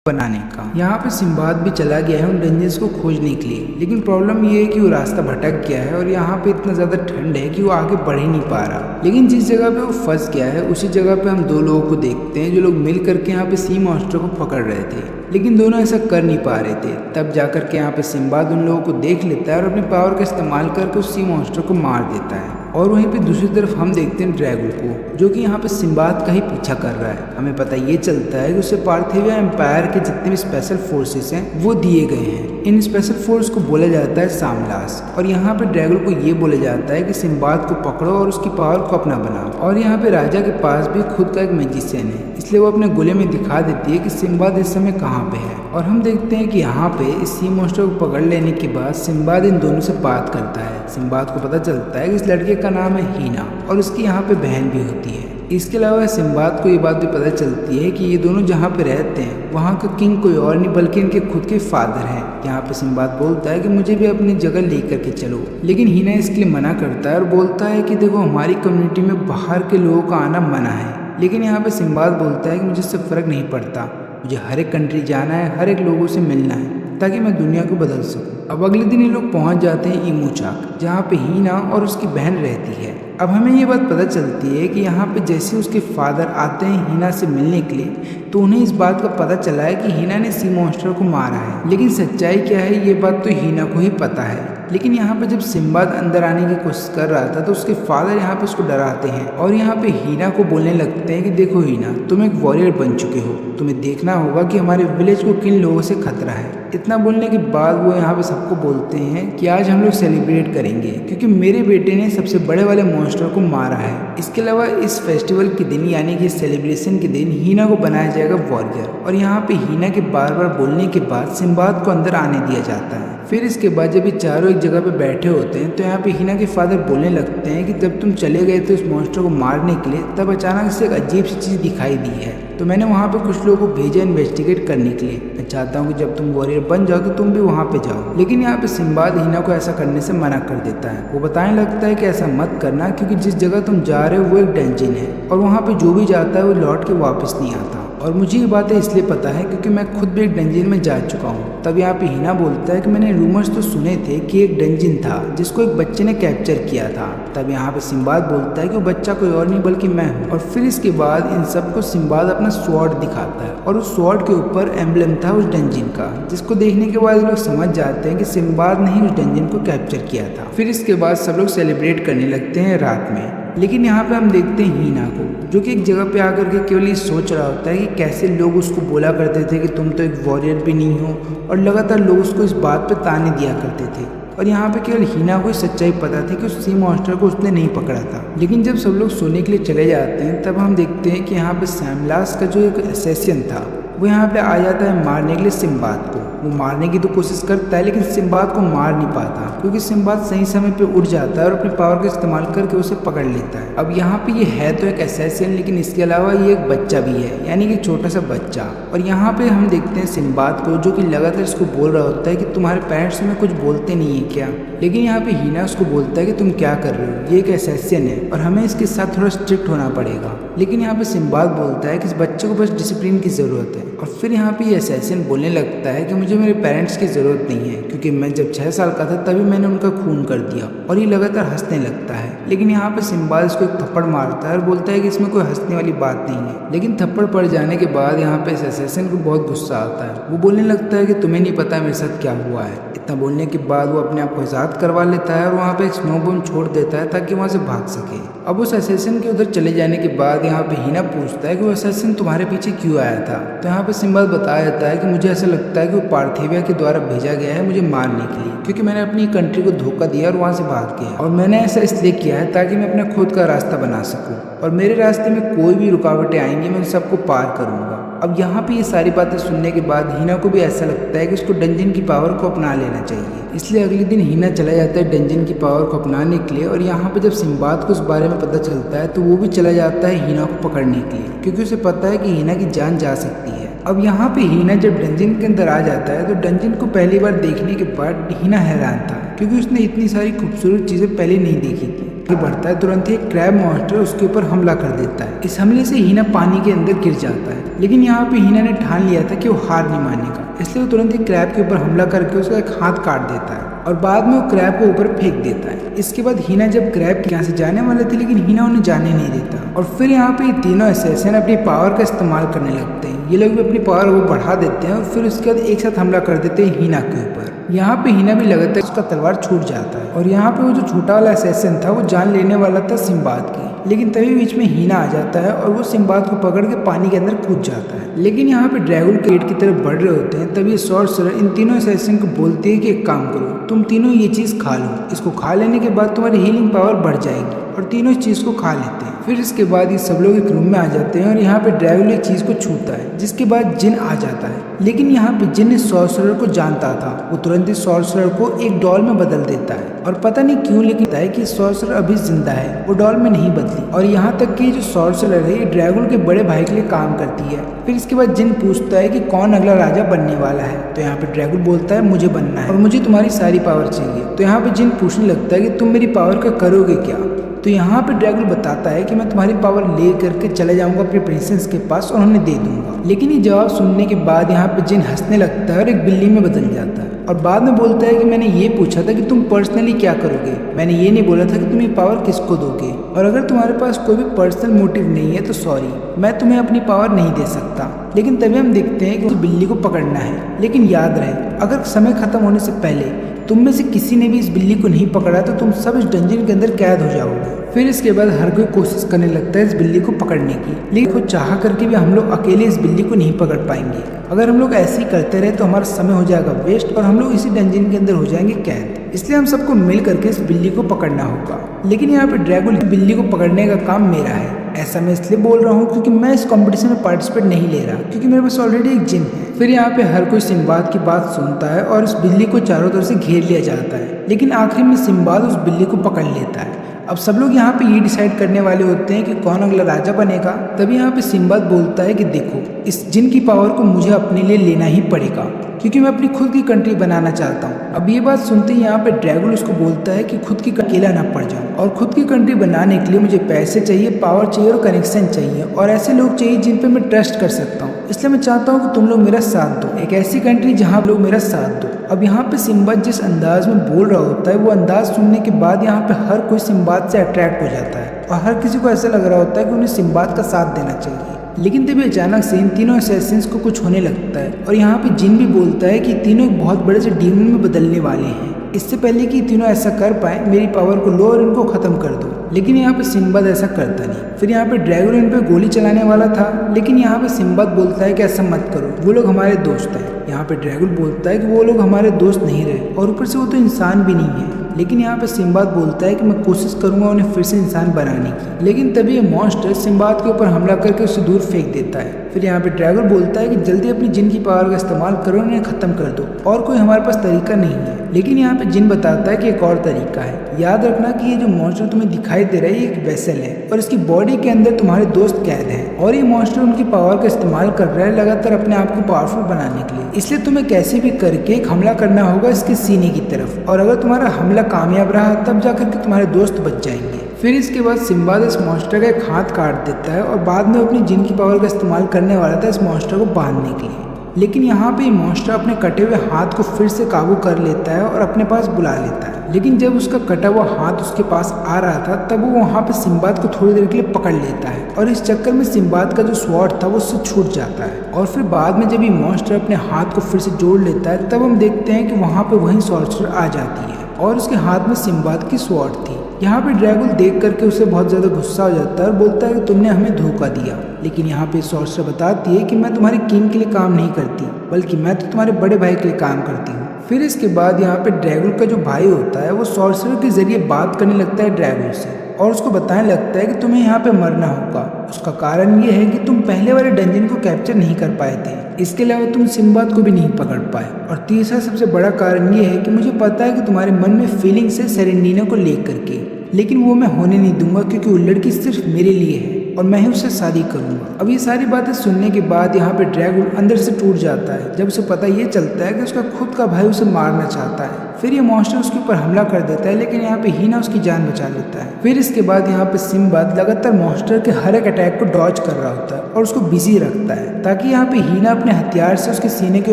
बनाने का। यहाँ पे सिम्बाद भी चला गया है उन डंजन्स को खोजने के लिए, लेकिन प्रॉब्लम ये है कि वो रास्ता भटक गया है और यहाँ पे इतना ज़्यादा ठंड है कि वो आगे बढ़ ही नहीं पा रहा। लेकिन जिस जगह पे वो फंस गया है उसी जगह पे हम 2 लोगों को देखते हैं जो लोग मिल करके यहाँ पे सी मॉन्स्टर को पकड़ रहे थे, लेकिन दोनों ऐसा कर नहीं पा रहे थे। तब जाकर के यहाँ पे सिम्बाद उन लोगों को देख लेता है और अपनी पावर का इस्तेमाल करके उस सी मॉन्स्टर को मार देता है। और वहीं पे दूसरी तरफ हम देखते हैं ड्रैगन को जो कि यहाँ पे सिम्बाद का ही पीछा कर रहा है। हमें पता ये चलता है कि उसे पार्थिविया एम्पायर के जितने भी स्पेशल फोर्सेस हैं वो दिए गए हैं इन स्पेशल फोर्स को बोला जाता है सामलास। और यहाँ पे ड्रैगन को ये बोला जाता है कि सिम्बाद को पकड़ो और उसकी पावर को अपना बनाओ। और यहाँ पे राजा के पास भी खुद का एक मैजिशियन है, इसलिए वो अपने गोले में दिखा देती है कि सिम्बाद इस समय कहाँ पे है। और हम देखते हैं कि यहाँ पे इस सी मॉन्स्टर को पकड़ लेने के बाद सिम्बाद इन दोनों से बात करता है। सिम्बाद को पता चलता है कि इस लड़के का नाम है हीना और उसकी यहाँ पे बहन भी होती है। इसके अलावा सिम्बाद को ये बात भी पता चलती है कि ये दोनों जहाँ पे रहते हैं वहाँ का किंग कोई और नहीं बल्कि इनके खुद के फादर हैं। यहाँ पे सिम्बाद बोलता है कि मुझे भी अपनी जगह लेकर के चलो, लेकिन हीना इसके लिए मना करता है और बोलता है कि देखो हमारी कम्युनिटी में बाहर के लोगों का आना मना है। लेकिन यहाँ पे सिम्बाद बोलता है कि मुझे इससे फ़र्क नहीं पड़ता, मुझे हर एक कंट्री जाना है, हर एक लोगों से मिलना है ताकि मैं दुनिया को बदल सकूं। अब अगले दिन ये लोग पहुंच जाते हैं ईमूचाक, जहाँ पे हीना और उसकी बहन रहती है। अब हमें ये बात पता चलती है कि यहाँ पे जैसे उसके फादर आते हैं हीना से मिलने के लिए तो उन्हें इस बात का पता चला है कि हीना ने सी मॉन्स्टर को मारा है। लेकिन सच्चाई क्या है ये बात तो हीना को ही पता है। लेकिन यहाँ पे जब सिम्बाद अंदर आने की कोशिश कर रहा था तो उसके फादर यहाँ पे उसको डराते हैं और यहाँ पे हीना को बोलने लगते हैं कि देखो हीना, तुम एक वॉरियर बन चुके हो, तुम्हें देखना होगा कि हमारे विलेज को किन लोगों से खतरा है। इतना बोलने के बाद वो यहाँ पे सबको बोलते हैं कि आज हम लोग सेलिब्रेट करेंगे क्योंकि मेरे बेटे ने सबसे बड़े वाले मॉन्स्टर को मारा है। इसके अलावा इस फेस्टिवल के दिन यानी कि सेलिब्रेशन के दिन हीना को बनाया जाएगा वॉरियर। और यहाँ पे हीना के बार बार बोलने के बाद सिम्बाद को अंदर आने दिया जाता है। फिर इसके बाद जब ये चारों एक जगह पे बैठे होते हैं तो यहाँ पे हीना के फादर बोलने लगते हैं कि जब तुम चले गए थे उस मॉन्स्टर को मारने के लिए तब अचानक से एक अजीब सी चीज़ दिखाई दी है, तो मैंने वहाँ पे कुछ लोगों को भेजा इन्वेस्टिगेट करने के लिए। मैं चाहता हूँ कि जब तुम वॉरियर बन जाओ तो तुम भी वहाँ पे जाओ। लेकिन यहाँ पे सिम्बाद हीना को ऐसा करने से मना कर देता है। वो बताने लगता है कि ऐसा मत करना क्योंकि जिस जगह तुम जा रहे हो वो एक डंजन है और वहाँ पे जो भी जाता है वो लौट के वापस नहीं आता। और मुझे ये बातें इसलिए पता है क्योंकि मैं खुद भी एक डंजन में जा चुका हूँ। तब यहाँ पे हीना बोलता है कि मैंने रूमर्स तो सुने थे कि एक डंजन था जिसको एक बच्चे ने कैप्चर किया था। तब यहाँ पे सिम्बाद बोलता है कि वो बच्चा कोई और नहीं बल्कि मैं हूँ। और फिर इसके बाद इन सबको सिम्बाद अपना स्वॉर्ड दिखाता है और उस स्वॉर्ड के ऊपर एम्बलम था उस डंजन का, जिसको देखने के बाद लोग समझ जाते हैं कि सिम्बाद ने ही उस डंजन को कैप्चर किया था। फिर इसके बाद सब लोग सेलिब्रेट करने लगते हैं रात में। लेकिन यहाँ पे हम देखते हैं हीना को जो कि एक जगह पे आकर के केवल ये सोच रहा होता है कि कैसे लोग उसको बोला करते थे कि तुम तो एक वॉरियर भी नहीं हो, और लगातार लोग उसको इस बात पे ताने दिया करते थे। और यहाँ पे केवल हीना को सच्चाई पता थी कि उस सी मॉन्स्टर को उसने नहीं पकड़ा था। लेकिन जब सब लोग सोने के लिए चले जाते हैं तब हम देखते हैं कि यहाँ पे सैमलास का जो एक असैसिन था वो यहाँ पे आ जाता है मारने के लिए सिम्बाद को। वो मारने की तो कोशिश करता है लेकिन सिम्बाद को मार नहीं पाता क्योंकि सिम्बाद सही समय पे उठ जाता है और अपनी पावर का इस्तेमाल करके उसे पकड़ लेता है। अब यहाँ पे ये है तो एक असैसिन लेकिन इसके अलावा ये एक बच्चा भी है, यानी कि छोटा सा बच्चा। और यहाँ पे हम देखते हैं सिम्बाद को जो कि लगातार इसको बोल रहा होता है कि तुम्हारे पेरेंट्स में कुछ बोलते नहीं है क्या। लेकिन यहाँ पे हीना उसको बोलता है कि तुम क्या कर रहे हो, ये एक असैसिन है और हमें इसके साथ थोड़ा स्ट्रिक्ट होना पड़ेगा। लेकिन यहाँ पे सिम्बाद बोलता है कि इस बच्चे को बस डिसिप्लिन की ज़रूरत है। और फिर यहाँ पे ये असैसिन बोलने लगता है कि मुझे मेरे पेरेंट्स की ज़रूरत नहीं है क्योंकि मैं जब 6 साल का था तभी मैंने उनका खून कर दिया। और ये लगातार हंसने लगता है। लेकिन यहाँ पे सिम्बाद इसको एक थप्पड़ मारता है और बोलता है कि इसमें कोई हंसने वाली बात नहीं है। लेकिन थप्पड़ पड़ जाने के बाद यहाँ पे इस असैसिन को बहुत गुस्सा आता है। वो बोलने लगता है कि तुम्हें नहीं पता मेरे साथ क्या हुआ है। इतना बोलने के बाद वो अपने आप को आज़ाद करवा लेता है और वहाँ पे एक स्नो बम छोड़ देता है ताकि वहाँ से भाग सके। अब उस असैसिन के उधर चले जाने के बाद यहाँ पे हीना पूछता है कि वो असैसिन तुम्हारे पीछे क्यों आया था। तो यहाँ पे सिम्बाद बताया जाता है कि मुझे ऐसा लगता है कि वो पार्थिविया के द्वारा भेजा गया है मुझे मारने के लिए, क्योंकि मैंने अपनी कंट्री को धोखा दिया और वहाँ से भाग गया। और मैंने ऐसा इसलिए किया है ताकि मैं अपना खुद का रास्ता बना सकूँ और मेरे रास्ते में कोई भी रुकावटें आएंगी मैं सबको पार करूँगा। अब यहाँ पे ये सारी बातें सुनने के बाद हीना को भी ऐसा लगता है कि उसको डंजन की पावर को अपना लेना चाहिए। इसलिए अगले दिन हीना चला जाता है डंजन की पावर को अपनाने के लिए। और यहाँ पे जब सिम्बाद को उस बारे में पता चलता है तो वो भी चला जाता है हीना को पकड़ने के लिए, क्योंकि उसे पता है कि हीना की जान जा सकती है। अब यहाँ पे हीना जब डंजन के अंदर आ जाता है तो डंजन को पहली बार देखने के बाद हीना हैरान था क्योंकि उसने इतनी सारी खूबसूरत चीज़ें पहले नहीं देखी थी। बढ़ता है तुरंत ही एक क्रैब मॉन्स्टर उसके ऊपर हमला कर देता है। इस हमले से हीना पानी के अंदर गिर जाता है। लेकिन यहाँ पे हीना ने ठान लिया था कि वो हार नहीं मानेगा, इसलिए वो तुरंत ही क्रैब के ऊपर हमला करके उसका एक हाथ काट देता है और बाद में वो क्रैब को ऊपर फेंक देता है। इसके बाद हीना जब क्रैब यहाँ से जाने वाले थे लेकिन हीना उन्हें जाने नहीं देता। और फिर यहाँ पे तीनों असैसिन अपनी पावर का इस्तेमाल करने लगते हैं। ये लोग भी अपनी पावर वो बढ़ा देते हैं और फिर उसके बाद एक साथ हमला कर देते हैं हीना के ऊपर। यहाँ पे हीना भी लगातार उसका तलवार छूट जाता है और यहाँ पे वो जो छोटा वाला असैसिन था वो जान लेने वाला था सिम्बाद की, लेकिन तभी बीच में हीना आ जाता है और वो सिम्बाद को पकड़ के पानी के अंदर कूद जाता है। लेकिन यहाँ पे ड्रैगन गेट की तरफ बढ़ रहे होते हैं, तभी सॉर्सरर इन तीनों असैसिन को बोलती है कि एक काम करो, तुम तीनों ये चीज़ खा लो, इसको खा लेने के बाद तुम्हारी हीलिंग पावर बढ़ जाएगी। और तीनों इस चीज़ को खा लेते हैं। फिर इसके बाद ये सब लोग एक रूम में आ जाते हैं और यहाँ पे ड्रैगन एक चीज़ को छूता है, जिसके बाद जिन आ जाता है। लेकिन यहाँ पे जिन इस सॉर्सरर को जानता था, वो तुरंत इस सॉर्सरर को एक डॉल में बदल देता है और पता नहीं क्यों, लेकिन है कि सॉर्सरर अभी जिंदा है, वो डॉल में नहीं बदली। और यहाँ तक कि जो सॉर्सरर है ये ड्रैगन के बड़े भाई के लिए काम करती है। फिर इसके बाद जिन पूछता है कि कौन अगला राजा बनने वाला है, तो यहाँ पे ड्रैगन बोलता है मुझे बनना है और मुझे तुम्हारी सारी पावर चाहिए। तो यहाँ पे जिन पूछने लगता है कि तुम मेरी पावर का करोगे क्या। तो यहाँ पे ड्रैगन बताता है कि मैं तुम्हारी पावर ले करके चले जाऊंगा अपने प्रिंसेस के पास और उन्हें दे दूंगा। लेकिन ये जवाब सुनने के बाद यहाँ पे जिन हंसने लगता है और एक बिल्ली में बदल जाता है और बाद में बोलता है कि मैंने ये पूछा था कि तुम पर्सनली क्या करोगे, मैंने ये नहीं बोला था कि तुम ये पावर किसको दोगे। और अगर तुम्हारे पास कोई भी पर्सनल मोटिव नहीं है तो सॉरी, मैं तुम्हें अपनी पावर नहीं दे सकता। लेकिन तभी हम देखते हैं कि उस बिल्ली को पकड़ना है। लेकिन याद रहे, अगर समय खत्म होने से पहले तुम में से किसी ने भी इस बिल्ली को नहीं पकड़ा तो तुम सब इस डंजन के अंदर कैद हो जाओगे। फिर इसके बाद हर कोई कोशिश करने लगता है इस बिल्ली को पकड़ने की, लेकिन खुद चाह करके भी हम लोग अकेले इस बिल्ली को नहीं पकड़ पाएंगे। अगर हम लोग ऐसे ही करते रहे तो हमारा समय हो जाएगा वेस्ट और हम लोग इसी डंजन के अंदर हो जाएंगे कैद। इसलिए हम सबको मिल करके इस बिल्ली को पकड़ना होगा। लेकिन यहाँ पे ड्रैगन बिल्ली को पकड़ने का काम मेरा है। ऐसा मैं इसलिए बोल रहा हूँ क्योंकि मैं इस कंपटीशन में पार्टिसिपेट नहीं ले रहा, क्योंकि मेरे पास ऑलरेडी एक जिन है। फिर यहाँ पे हर कोई सिम्बाद की बात सुनता है और इस बिल्ली को चारों तरफ से घेर लिया जाता है। लेकिन आखिर में सिम्बाद उस बिल्ली को पकड़ लेता है। अब सब लोग यहाँ पे ये डिसाइड करने वाले होते हैं कि कौन अगला राजा बनेगा। तभी यहाँ पे सिम्बाद बोलता है कि देखो, इस जिन की पावर को मुझे अपने लिए लेना ही पड़ेगा, क्योंकि मैं अपनी खुद की कंट्री बनाना चाहता हूँ। अब ये बात सुनते ही यहाँ पे ड्रैगन उसको बोलता है कि खुद की अकेला ना पड़ जाऊँ और खुद की कंट्री बनाने के लिए मुझे पैसे चाहिए, पावर चाहिए और कनेक्शन चाहिए और ऐसे लोग चाहिए जिन पे मैं ट्रस्ट कर सकता हूँ। इसलिए मैं चाहता हूँ कि तुम लोग मेरा साथ दो, एक ऐसी कंट्री जहाँ लोग मेरा साथ दो। अब यहाँ पे सिम्बाद जिस अंदाज में बोल रहा होता है, वो अंदाज सुनने के बाद यहाँ पे हर कोई सिम्बाद से अट्रैक्ट हो जाता है और हर किसी को ऐसा लग रहा होता है कि उन्हें सिम्बाद का साथ देना चाहिए। लेकिन तभी अचानक से इन तीनों असैसिन्स को कुछ होने लगता है और यहाँ पे जिन भी बोलता है कि तीनों एक बहुत बड़े से डीमन में बदलने वाले हैं। इससे पहले कि तीनों ऐसा कर पाए, मेरी पावर को लो और इनको खत्म कर दो। लेकिन यहाँ पे सिम्बाद ऐसा करता नहीं। फिर यहाँ पे ड्रैगन इन पे गोली चलाने वाला था, लेकिन यहाँ पे सिम्बाद बोलता है कि ऐसा मत करो, वो लोग हमारे दोस्त हैं। यहाँ पे ड्रैगन बोलता है कि वो लोग हमारे दोस्त नहीं रहे और ऊपर से वो तो इंसान भी नहीं है। लेकिन यहाँ पे सिम्बाद बोलता है कि मैं कोशिश करूंगा उन्हें फिर से इंसान बनाने की। लेकिन तभी ये मॉन्स्टर सिम्बाद के ऊपर हमला करके उसे दूर फेंक देता है। फिर यहाँ पे ड्रैगन बोलता है कि जल्दी अपनी जिन की पावर का इस्तेमाल करो, उन्हें खत्म कर दो, और कोई हमारे पास तरीका नहीं है। लेकिन यहाँ पे जिन बताता है कि एक और तरीका है। याद रखना कि ये जो मॉन्स्टर तुम्हें दिखाई दे रहा है, ये एक वेसल है और इसकी बॉडी के अंदर तुम्हारे दोस्त कैद हैं और ये मॉन्स्टर उनकी पावर का इस्तेमाल कर रहा है लगातार अपने आप को पावरफुल बनाने के लिए। इसलिए तुम्हें कैसे भी करके एक हमला करना होगा इसके सीने की तरफ, और अगर तुम्हारा हमला कामयाब रहा तब जाकर के तुम्हारे दोस्त बच जाएंगे। फिर इसके बाद सिम्बाद इस मॉन्स्टर का एक हाथ काट देता है और बाद में अपनी जिन की पावर का इस्तेमाल करने वाला था इस मॉन्स्टर को बांधने के लिए। लेकिन यहाँ पे मॉन्स्टर अपने कटे हुए हाथ को फिर से काबू कर लेता है और अपने पास बुला लेता है। लेकिन जब उसका कटा हुआ हाथ उसके पास आ रहा था तब वो वहाँ पे सिम्बाद को थोड़ी देर के लिए पकड़ लेता है और इस चक्कर में सिम्बाद का जो स्वॉर्ड था वो उससे छूट जाता है। और फिर बाद में जब ये मॉन्स्टर अपने हाथ को फिर से जोड़ लेता है तब हम देखते हैं कि वहाँ पे वही सॉर्सरर आ जाती है और उसके हाथ में सिम्बाद की स्वॉर्ड थी। यहाँ पे ड्रैगन देख करके उसे बहुत ज़्यादा गुस्सा हो जाता है और बोलता है कि तुमने हमें धोखा दिया। लेकिन यहाँ पे सॉर्सरर बताती है कि मैं तुम्हारे किंग के लिए काम नहीं करती, बल्कि मैं तो तुम्हारे बड़े भाई के लिए काम करती हूँ। फिर इसके बाद यहाँ पे ड्रैगन का जो भाई होता है वो सॉर्सरर के जरिए बात करने लगता है ड्रैगन से और उसको बताने लगता है कि तुम्हें यहाँ पे मरना होगा। उसका कारण ये है कि तुम पहले वाले डंजन को कैप्चर नहीं कर पाए थे, इसके अलावा तुम सिम्बाद को भी नहीं पकड़ पाए, और तीसरा सबसे बड़ा कारण ये है कि मुझे पता है कि तुम्हारे मन में फीलिंग्स है सेरेंडीना को लेकर के, लेकिन वो मैं होने नहीं दूंगा क्योंकि वो लड़की सिर्फ मेरे लिए है और मैं ही उससे शादी करूंगा। अब ये सारी बातें सुनने के बाद यहाँ पे ड्रैगन अंदर से टूट जाता है जब उसे पता ये चलता है कि उसका खुद का भाई उसे मारना चाहता है। फिर ये मॉन्स्टर उसके ऊपर हमला कर देता है, लेकिन यहाँ पे हीना उसकी जान बचा लेता है। फिर इसके बाद यहाँ पे सिम्बाद लगातार मॉन्स्टर के हर एक अटैक को डॉज कर रहा होता है और उसको बिजी रखता है ताकि यहाँ पे हीना अपने हथियार से उसके सीने के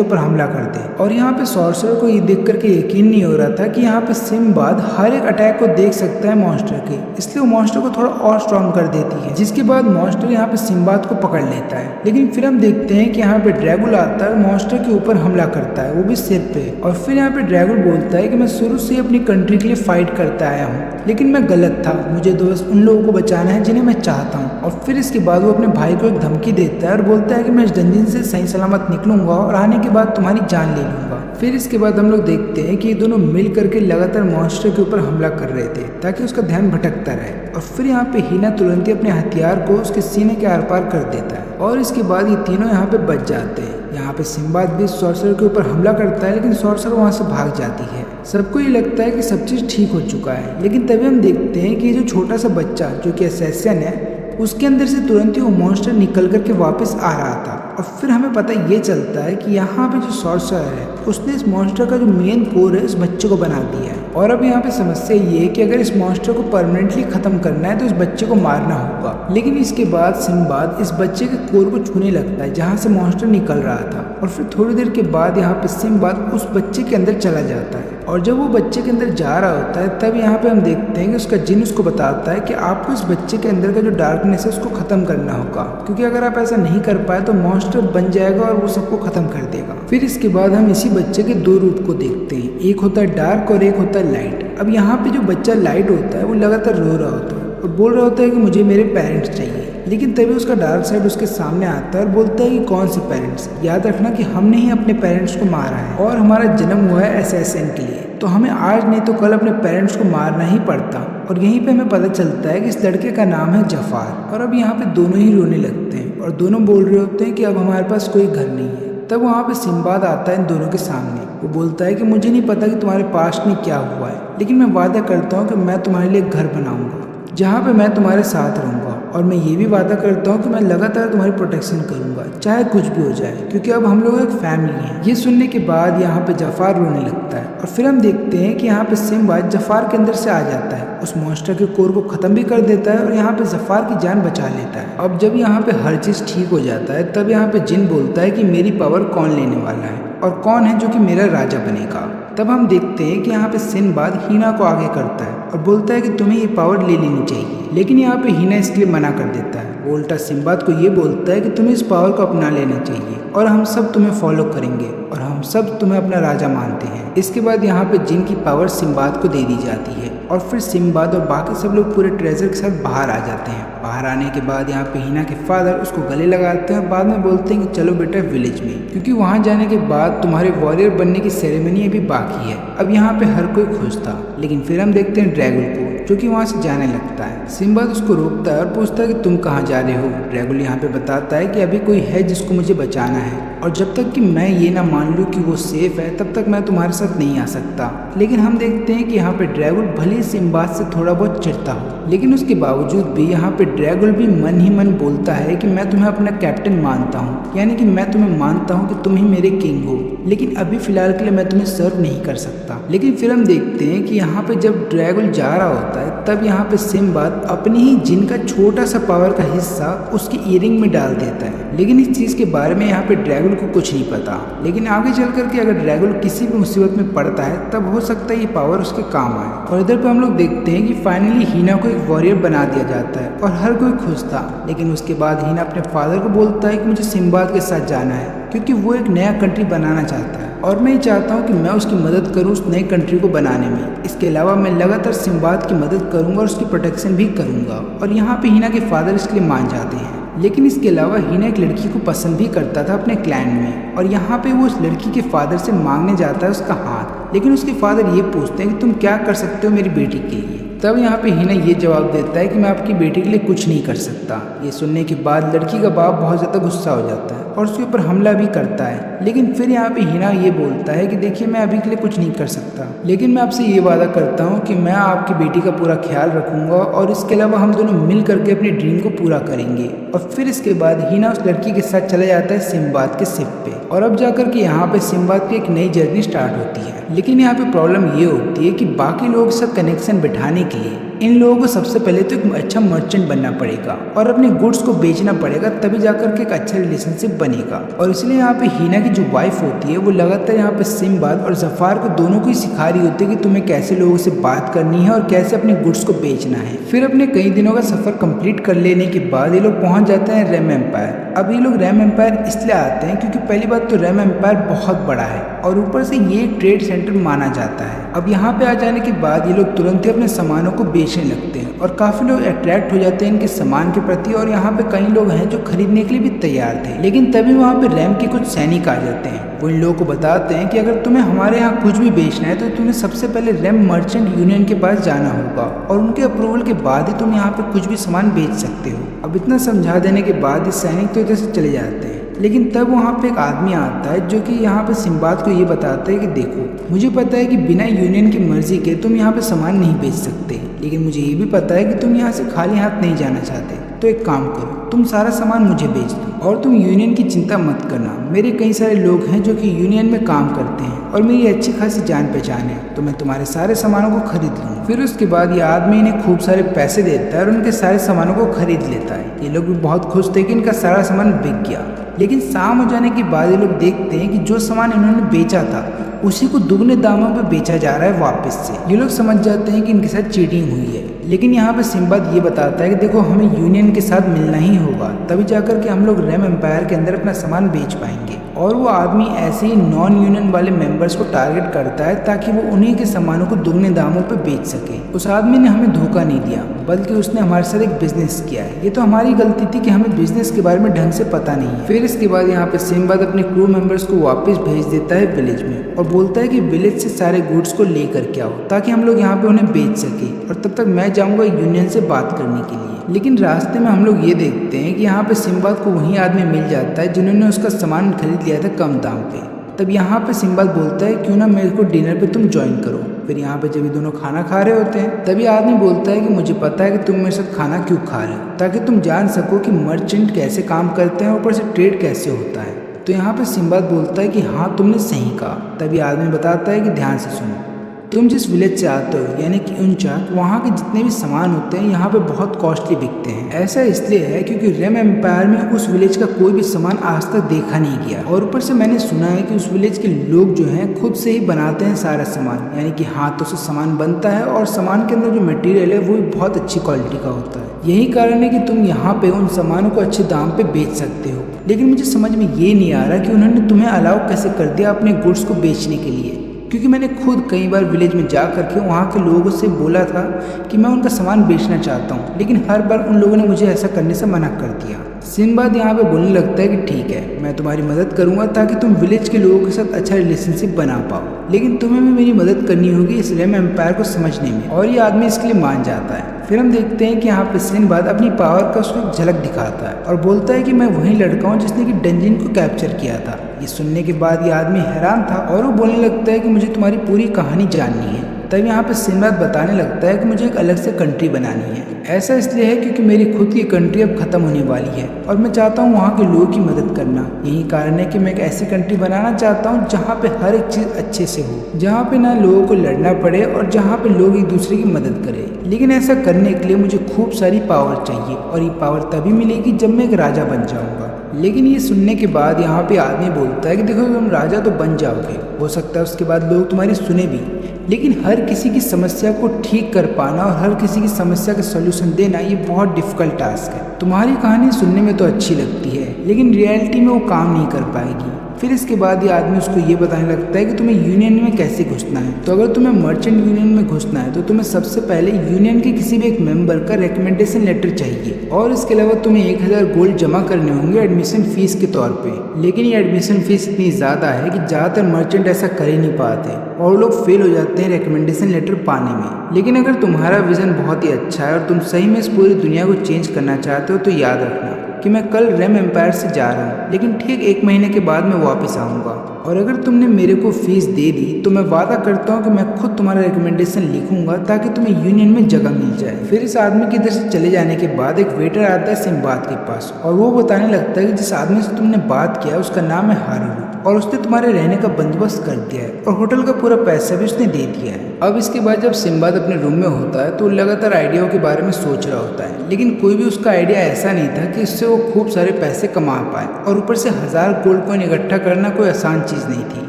ऊपर हमला कर दे। और यहाँ पे सॉर्सरर को ये देख करके यकीन नहीं हो रहा था कि यहाँ पे सिम्बाद हर एक अटैक को देख सकता है मॉन्स्टर के, इसलिए वो मॉन्स्टर को थोड़ा और स्ट्रॉन्ग कर देती है, जिसके बाद मॉन्स्टर यहाँ पे सिम्बाद को पकड़ लेता है, लेकिन फिर हम देखते हैं कि यहाँ पे ड्रैगन आता है और मॉन्स्टर के ऊपर हमला करता है, वो भी सिर पे। और फिर यहाँ पे ड्रैगन बोलता है कि मैं शुरू से अपनी कंट्री के लिए फाइट करता आया हूँ, लेकिन मैं गलत था, मुझे दोस्त उन लोगों को बचाना है जिन्हें मैं चाहता हूँ। और फिर इसके बाद वो अपने भाई को एक धमकी देता है और बोलता है कि मैं इस डंजन से सही सलामत निकलूंगा और आने के बाद तुम्हारी जान ले लूंगा। फिर इसके बाद हम लोग देखते हैं कि ये दोनों मिल करके लगातार मॉन्स्टर के ऊपर हमला कर रहे थे ताकि उसका ध्यान भटकता रहे। और फिर यहाँ पे हीना तुरंत ही अपने हथियार को उसके सीने के आर पार कर देता है और इसके बाद ये तीनों यहाँ पे बच जाते हैं। यहाँ पे सिम्बाद भी सॉर्सर के ऊपर हमला करता है, लेकिन सॉर्सर वहाँ से भाग जाती है। सबको ये लगता है कि सब चीज़ ठीक हो चुका है, लेकिन तभी हम देखते हैं कि जो छोटा सा बच्चा जो कि असैसिन है, उसके अंदर से तुरंत ही वो मॉन्स्टर निकल करके वापस आ रहा था। और फिर हमें पता ये चलता है कि यहाँ पे जो सॉर्सर है उसने इस मॉन्स्टर का जो मेन कोर है इस बच्चे को बना दिया है। और अब यहाँ पे समस्या ये है कि अगर इस मॉन्स्टर को परमानेंटली खत्म करना है तो इस बच्चे को मारना होगा। लेकिन इसके बाद सिम्बाद इस बच्चे के कोर को छूने लगता है जहाँ से मॉन्स्टर निकल रहा था। और फिर थोड़ी देर के बाद यहाँ पे सिम्बाद उस बच्चे के अंदर चला जाता है। और जब वो बच्चे के अंदर जा रहा होता है तब यहाँ पे हम देखते हैं कि उसका जिन उसको बताता है कि आपको इस बच्चे के अंदर का जो डार्कनेस है उसको खत्म करना होगा, क्योंकि अगर आप ऐसा नहीं कर पाए तो मॉन्स्टर बन जाएगा और वो सबको खत्म कर देगा। फिर इसके बाद हम इसी बच्चे के दो रूप को देखते हैं, एक होता है डार्क और एक होता है लाइट। अब यहाँ पे जो बच्चा लाइट होता है वो लगातार रो रहा होता है और बोल रहा होता है कि मुझे मेरे पेरेंट्स चाहिए, लेकिन तभी उसका डार्क साइड उसके सामने आता है और बोलता है कि कौन से पेरेंट्स, याद रखना कि हमने ही अपने पेरेंट्स को मारा है और हमारा जन्म हुआ है असैसिन के लिए, तो हमें आज नहीं तो कल अपने पेरेंट्स को मारना ही पड़ता। और यहीं पे हमें पता चलता है कि इस लड़के का नाम है जफार। और अब यहाँ पे दोनों ही रोने लगते हैं और दोनों बोल रहे होते हैं कि अब हमारे पास कोई घर नहीं है। तब वहाँ पे सिम्बाद आता है इन दोनों के सामने, वो बोलता है कि मुझे नहीं पता कि तुम्हारे पास्ट में क्या हुआ है, लेकिन मैं वादा करता हूँ कि मैं तुम्हारे लिए घर बनाऊंगा जहाँ पे मैं तुम्हारे साथ रहूँगा, और मैं ये भी वादा करता हूँ कि मैं लगातार तुम्हारी प्रोटेक्शन करूँगा चाहे कुछ भी हो जाए, क्योंकि अब हम लोग एक फैमिली हैं। ये सुनने के बाद यहाँ पे जफार रोने लगता है और फिर हम देखते हैं कि यहाँ पे सिम्बाद जफार के अंदर से आ जाता है, उस मॉन्स्टर के कोर को ख़त्म भी कर देता है और यहाँ पे जफार की जान बचा लेता है। अब जब यहाँ पे हर चीज़ ठीक हो जाता है तब यहाँ पे जिन बोलता है कि मेरी पावर कौन लेने वाला है और कौन है जो कि मेरा राजा बनेगा। तब हम देखते हैं कि यहाँ पे सिम्बाद हीना को आगे करता है और बोलता है कि तुम्हें ये पावर ले लेनी चाहिए, लेकिन यहाँ पे हीना इसके लिए मना कर देता है। वो उल्टा सिम्बाद को ये बोलता है कि तुम्हें इस पावर को अपना लेना चाहिए और हम सब तुम्हें फॉलो करेंगे और हम सब तुम्हें अपना राजा मानते हैं। इसके बाद यहाँ पे जिन की पावर सिम्बाद को दे दी जाती है और फिर सिम्बाद और बाकी सब लोग पूरे ट्रेजर के साथ बाहर आ जाते हैं। बाहर आने के बाद यहाँ पे हीना के फादर उसको गले लगाते हैं और बाद में बोलते हैं कि चलो बेटा विलेज में, क्योंकि वहाँ जाने के बाद तुम्हारे वॉरियर बनने की सेरेमनी अभी बाकी है। अब यहाँ पे हर कोई खुश था, लेकिन फिर हम देखते हैं ड्रैगन को जो कि वहाँ से जाने लगता है। सिम्बाद उसको रोकता है और पूछता है कि तुम कहाँ जा रहे हो। ड्रैगन यहाँ पे बताता है कि अभी कोई है जिसको मुझे बचाना है और जब तक कि मैं ये ना मान लूँ कि वो सेफ है तब तक मैं तुम्हारे साथ नहीं आ सकता। लेकिन हम देखते हैं कि यहाँ पे ड्रैगन भले ही सिम्बाद से थोड़ा बहुत चिढ़ता हो, लेकिन उसके बावजूद भी यहाँ पे ड्रैगन भी मन ही मन बोलता है कि मैं तुम्हें अपना कैप्टन मानता हूँ, यानी कि मैं तुम्हें मानता हूँ कि तुम ही मेरे किंग हो, लेकिन अभी फिलहाल के लिए मैं तुम्हें सर्व नहीं कर सकता। लेकिन फिर हम देखते हैं कि यहाँ पे जब ड्रैगन जा रहा होता है तब यहाँ पे सिम्बाद अपनी ही जिन का छोटा सा पावर का हिस्सा उसकी ईयरिंग में डाल देता है, लेकिन इस चीज़ के बारे में यहाँ पे ड्रैगन को कुछ नहीं पता। लेकिन आगे चल करके अगर ड्रैगन किसी भी मुसीबत में पड़ता है तब हो सकता है ये पावर उसके काम आए। और इधर पे हम लोग देखते हैं कि फाइनली हीना को एक वॉरियर बना दिया जाता है और हर कोई खुश था। लेकिन उसके बाद हीना अपने फादर को बोलता है कि मुझे सिम्बाद के साथ जाना है, क्योंकि वो एक नया कंट्री बनाना चाहता है और मैं चाहता हूँ कि मैं उसकी मदद करूँ उस नई कंट्री को बनाने में। इसके अलावा मैं लगातार सिम्बाद की मदद करूँगा और उसकी प्रोटेक्शन भी करूँगा। और यहाँ पे हीना के फादर इसके लिए मान जाते हैं। लेकिन इसके अलावा हीना एक लड़की को पसंद भी करता था अपने क्लैन में, और यहाँ पे वो उस लड़की के फादर से मांगने जाता है उसका हाथ। लेकिन उसके फादर ये पूछते हैं कि तुम क्या कर सकते हो मेरी बेटी के लिए। तब यहाँ पे हीना ये जवाब देता है कि मैं आपकी बेटी के लिए कुछ नहीं कर सकता। ये सुनने के बाद लड़की का बाप बहुत ज़्यादा गुस्सा हो जाता है और उसके ऊपर हमला भी करता है। लेकिन फिर यहाँ पे हीना ये बोलता है कि देखिए मैं अभी के लिए कुछ नहीं कर सकता, लेकिन मैं आपसे ये वादा करता हूँ कि मैं आपकी बेटी का पूरा ख्याल रखूँगा और इसके अलावा हम दोनों मिल करके अपनी ड्रीम को पूरा करेंगे। और फिर इसके बाद हीना उस लड़की के साथ चला जाता है सिम्बाद के शिप पे, और अब जाकर के यहाँ पे सिम्बाद की एक नई जर्नी स्टार्ट होती है। लेकिन यहाँ पे प्रॉब्लम ये होती है कि बाकी लोगों के साथ कनेक्शन बिठाने के लिए इन लोगों को सबसे पहले तो एक अच्छा मर्चेंट बनना पड़ेगा और अपने गुड्स को बेचना पड़ेगा, तभी जाकर के एक अच्छा रिलेशनशिप बनेगा। और इसलिए यहाँ पे हीना की जो वाइफ होती है वो लगातार यहाँ पे सिम्बाद और जफार को दोनों को ही सिखा रही होती है कि तुम्हें कैसे लोगों से बात करनी है और कैसे अपने गुड्स को बेचना है। फिर अपने कई दिनों का सफर कंप्लीट कर लेने के बाद ये लोग पहुंच जाते हैं रैम एम्पायर। अब ये लोग रैम एम्पायर इसलिए आते हैं क्योंकि पहली बात तो रैम एम्पायर बहुत बड़ा है और ऊपर से ये ट्रेड सेंटर माना जाता है। अब यहाँ पे आ जाने के बाद ये लोग तुरंत ही अपने सामानों को बेचने लगते हैं और काफी लोग अट्रैक्ट हो जाते हैं इनके सामान के प्रति और यहाँ पे कई लोग हैं जो खरीदने के लिए भी तैयार थे। लेकिन तभी वहाँ पे रैम के कुछ सैनिक आ जाते हैं। वो इन लोगों को बताते हैं कि अगर तुम्हें हमारे यहाँ कुछ भी बेचना है तो तुम्हें सबसे पहले रैम मर्चेंट यूनियन के पास जाना होगा और उनके अप्रूवल के बाद ही तुम यहाँ पे कुछ भी सामान बेच सकते हो। अब इतना समझा देने के बाद ये सैनिक तो इधर से चले जाते हैं। लेकिन तब वहाँ पे एक आदमी आता है जो कि यहाँ पे सिम्बाद को ये बताता है कि देखो, मुझे पता है कि बिना यूनियन की मर्जी के तुम यहाँ पे सामान नहीं बेच सकते, लेकिन मुझे ये भी पता है कि तुम यहाँ से खाली हाथ नहीं जाना चाहते। तो एक काम करो, तुम सारा सामान मुझे बेच दो और तुम यूनियन की चिंता मत करना। मेरे कई सारे लोग हैं जो कि यूनियन में काम करते हैं और मेरी अच्छी खासी जान पहचान है, तो मैं तुम्हारे सारे सामानों को खरीद लूँ। फिर उसके बाद ये आदमी इन्हें खूब सारे पैसे देता है और उनके सारे सामानों को खरीद लेता है। ये लोग भी बहुत खुश थे कि इनका सारा सामान बिक गया। लेकिन शाम हो जाने के बाद ये लोग देखते हैं कि जो सामान इन्होंने बेचा था उसी को दुगने दामों पे बेचा जा रहा है वापस से। ये लोग समझ जाते हैं कि इनके साथ चीटिंग हुई है। लेकिन यहाँ पे सिम्बाद ये बताता है कि देखो, हमें यूनियन के साथ मिलना ही होगा, तभी जाकर के हम लोग रैम एम्पायर के अंदर अपना सामान बेच पाएंगे। और वो आदमी ऐसे ही नॉन यूनियन वाले मेंबर्स को टारगेट करता है ताकि वो उन्हीं के सामानों को दुगने दामों पे बेच सके। उस आदमी ने हमें धोखा नहीं दिया, बल्कि उसने हमारे साथ एक बिजनेस किया है। ये तो हमारी गलती थी कि हमें बिजनेस के बारे में ढंग से पता नहीं है। फिर इसके बाद यहाँ पे सिम्बाद अपने क्रू मेंबर्स को वापस भेज देता है विलेज में और बोलता है कि विलेज से सारे गुड्स को ले करके आओ ताकि हम लोग यहाँ पे उन्हें बेच सके, और तब तक मैं जाऊँगा यूनियन से बात करने के लिए। लेकिन रास्ते में हम लोग ये देखते हैं कि यहाँ पे सिम्बाद को वही आदमी मिल जाता है जिन्होंने उसका सामान खरीद लिया था कम दाम पे। तब यहाँ पे सिम्बाद बोलता है क्यों ना मेरे को डिनर पे तुम ज्वाइन करो। फिर यहाँ पे जब ये दोनों खाना खा रहे होते हैं तभी आदमी बोलता है कि मुझे पता है कि तुम मेरे साथ खाना क्यों खा रहे हो, ताकि तुम जान सको कि मर्चेंट कैसे काम करते हैं, ऊपर से ट्रेड कैसे होता है। तो यहाँ पे सिम्बाद बोलता है कि हाँ, तुमने सही कहा। तभी आदमी बताता है कि ध्यान से सुनो, तुम जिस विलेज से आते हो यानी कि उनचाक, वहाँ के जितने भी सामान होते हैं यहाँ पे बहुत कॉस्टली बिकते हैं। ऐसा इसलिए है क्योंकि रैम एम्पायर में उस विलेज का कोई भी सामान आज तक देखा नहीं गया, और ऊपर से मैंने सुना है कि उस विलेज के लोग जो हैं खुद से ही बनाते हैं सारा सामान, यानी कि हाथों से सामान बनता है और सामान के अंदर जो मटेरियल है वो भी बहुत अच्छी क्वालिटी का होता है। यही कारण है कि तुम यहाँ पे उन सामानों को अच्छे दाम पे बेच सकते हो। लेकिन मुझे समझ में ये नहीं आ रहा कि उन्होंने तुम्हें अलाउ कैसे कर दिया अपने गुड्स को बेचने के लिए, क्योंकि मैंने खुद कई बार विलेज में जा करके वहाँ के लोगों से बोला था कि मैं उनका सामान बेचना चाहता हूँ, लेकिन हर बार उन लोगों ने मुझे ऐसा करने से मना कर दिया। सिम्बाद यहाँ पे बोलने लगता है कि ठीक है, मैं तुम्हारी मदद करूँगा ताकि तुम विलेज के लोगों के साथ अच्छा रिलेशनशिप बना पाओ, लेकिन तुम्हें भी मेरी मदद करनी होगी इस रैम एम्पायर को समझने में। और ये आदमी इसके लिए मान जाता है। फिर हम देखते हैं कि यहाँ पे सिम्बाद अपनी पावर का उसको झलक दिखाता है और बोलता है कि मैं वही लड़का हूँ जिसने कि डंजिन को कैप्चर किया था। ये सुनने के बाद ये आदमी हैरान था और वो बोलने लगता है कि मुझे तुम्हारी पूरी कहानी जाननी है। तब यहाँ पे सिम्बाद बताने लगता है कि मुझे एक अलग से कंट्री बनानी है। ऐसा इसलिए है क्योंकि मेरी खुद की कंट्री अब खत्म होने वाली है और मैं चाहता हूँ वहाँ के लोगों की मदद करना। यही कारण है कि मैं एक ऐसी कंट्री बनाना चाहता हूँ जहाँ पे हर एक चीज़ अच्छे से हो, जहाँ पे ना लोगों को लड़ना पड़े और जहाँ पे लोग एक दूसरे की मदद करें। लेकिन ऐसा करने के लिए मुझे खूब सारी पावर चाहिए और ये पावर तभी मिलेगी जब मैं एक राजा बन जाऊँगा। लेकिन ये सुनने के बाद यहाँ पे आदमी बोलता है कि देखो, तुम राजा तो बन जाओगे, हो सकता है उसके बाद लोग तुम्हारी सुने भी, लेकिन हर किसी की समस्या को ठीक कर पाना और हर किसी की समस्या का सॉल्यूशन देना ये बहुत डिफिकल्ट टास्क है। तुम्हारी कहानी सुनने में तो अच्छी लगती है, लेकिन रियलिटी में वो काम नहीं कर पाएगी। फिर इसके बाद ये आदमी उसको ये बताने लगता है कि तुम्हें यूनियन में कैसे घुसना है। तो अगर तुम्हें मर्चेंट यूनियन में घुसना है तो तुम्हें सबसे पहले यूनियन के किसी भी एक मेंबर का रिकमेंडेशन लेटर चाहिए, और इसके अलावा तुम्हें 1000 गोल्ड जमा करने होंगे एडमिशन फीस के तौर पे। लेकिन ये एडमिशन फीस इतनी ज़्यादा है कि ज़्यादातर मर्चेंट ऐसा कर ही नहीं पाते और लोग फेल हो जाते हैं रिकमेंडेशन लेटर पाने में। लेकिन अगर तुम्हारा विजन बहुत ही अच्छा है और तुम सही में इस पूरी दुनिया को चेंज करना चाहते हो तो याद रखना, कि मैं कल रेम एम्पायर से जा रहा हूँ, लेकिन ठीक 1 महीने के बाद मैं वापस आऊँगा, और अगर तुमने मेरे को फीस दे दी तो मैं वादा करता हूँ कि मैं खुद तुम्हारा रिकमेंडेशन लिखूंगा ताकि तुम्हें यूनियन में जगह मिल जाए। फिर इस आदमी के इधर से चले जाने के बाद एक वेटर आता है सिम्बाद के पास और वो बताने लगता है कि जिस आदमी से तुमने बात किया उसका नाम है हारून और उसने तुम्हारे रहने का बंदोबस्त कर दिया है और होटल का पूरा पैसा भी उसने दे दिया है। अब इसके बाद जब सिम्बाद अपने रूम में होता है तो लगातार आइडियाओं के बारे में सोच रहा होता है, लेकिन कोई भी उसका आइडिया ऐसा नहीं था कि इससे वो खूब सारे पैसे कमा पाए, और ऊपर से 1000 गोल्ड कॉइन इकट्ठा करना कोई आसान चीज़ नहीं थी।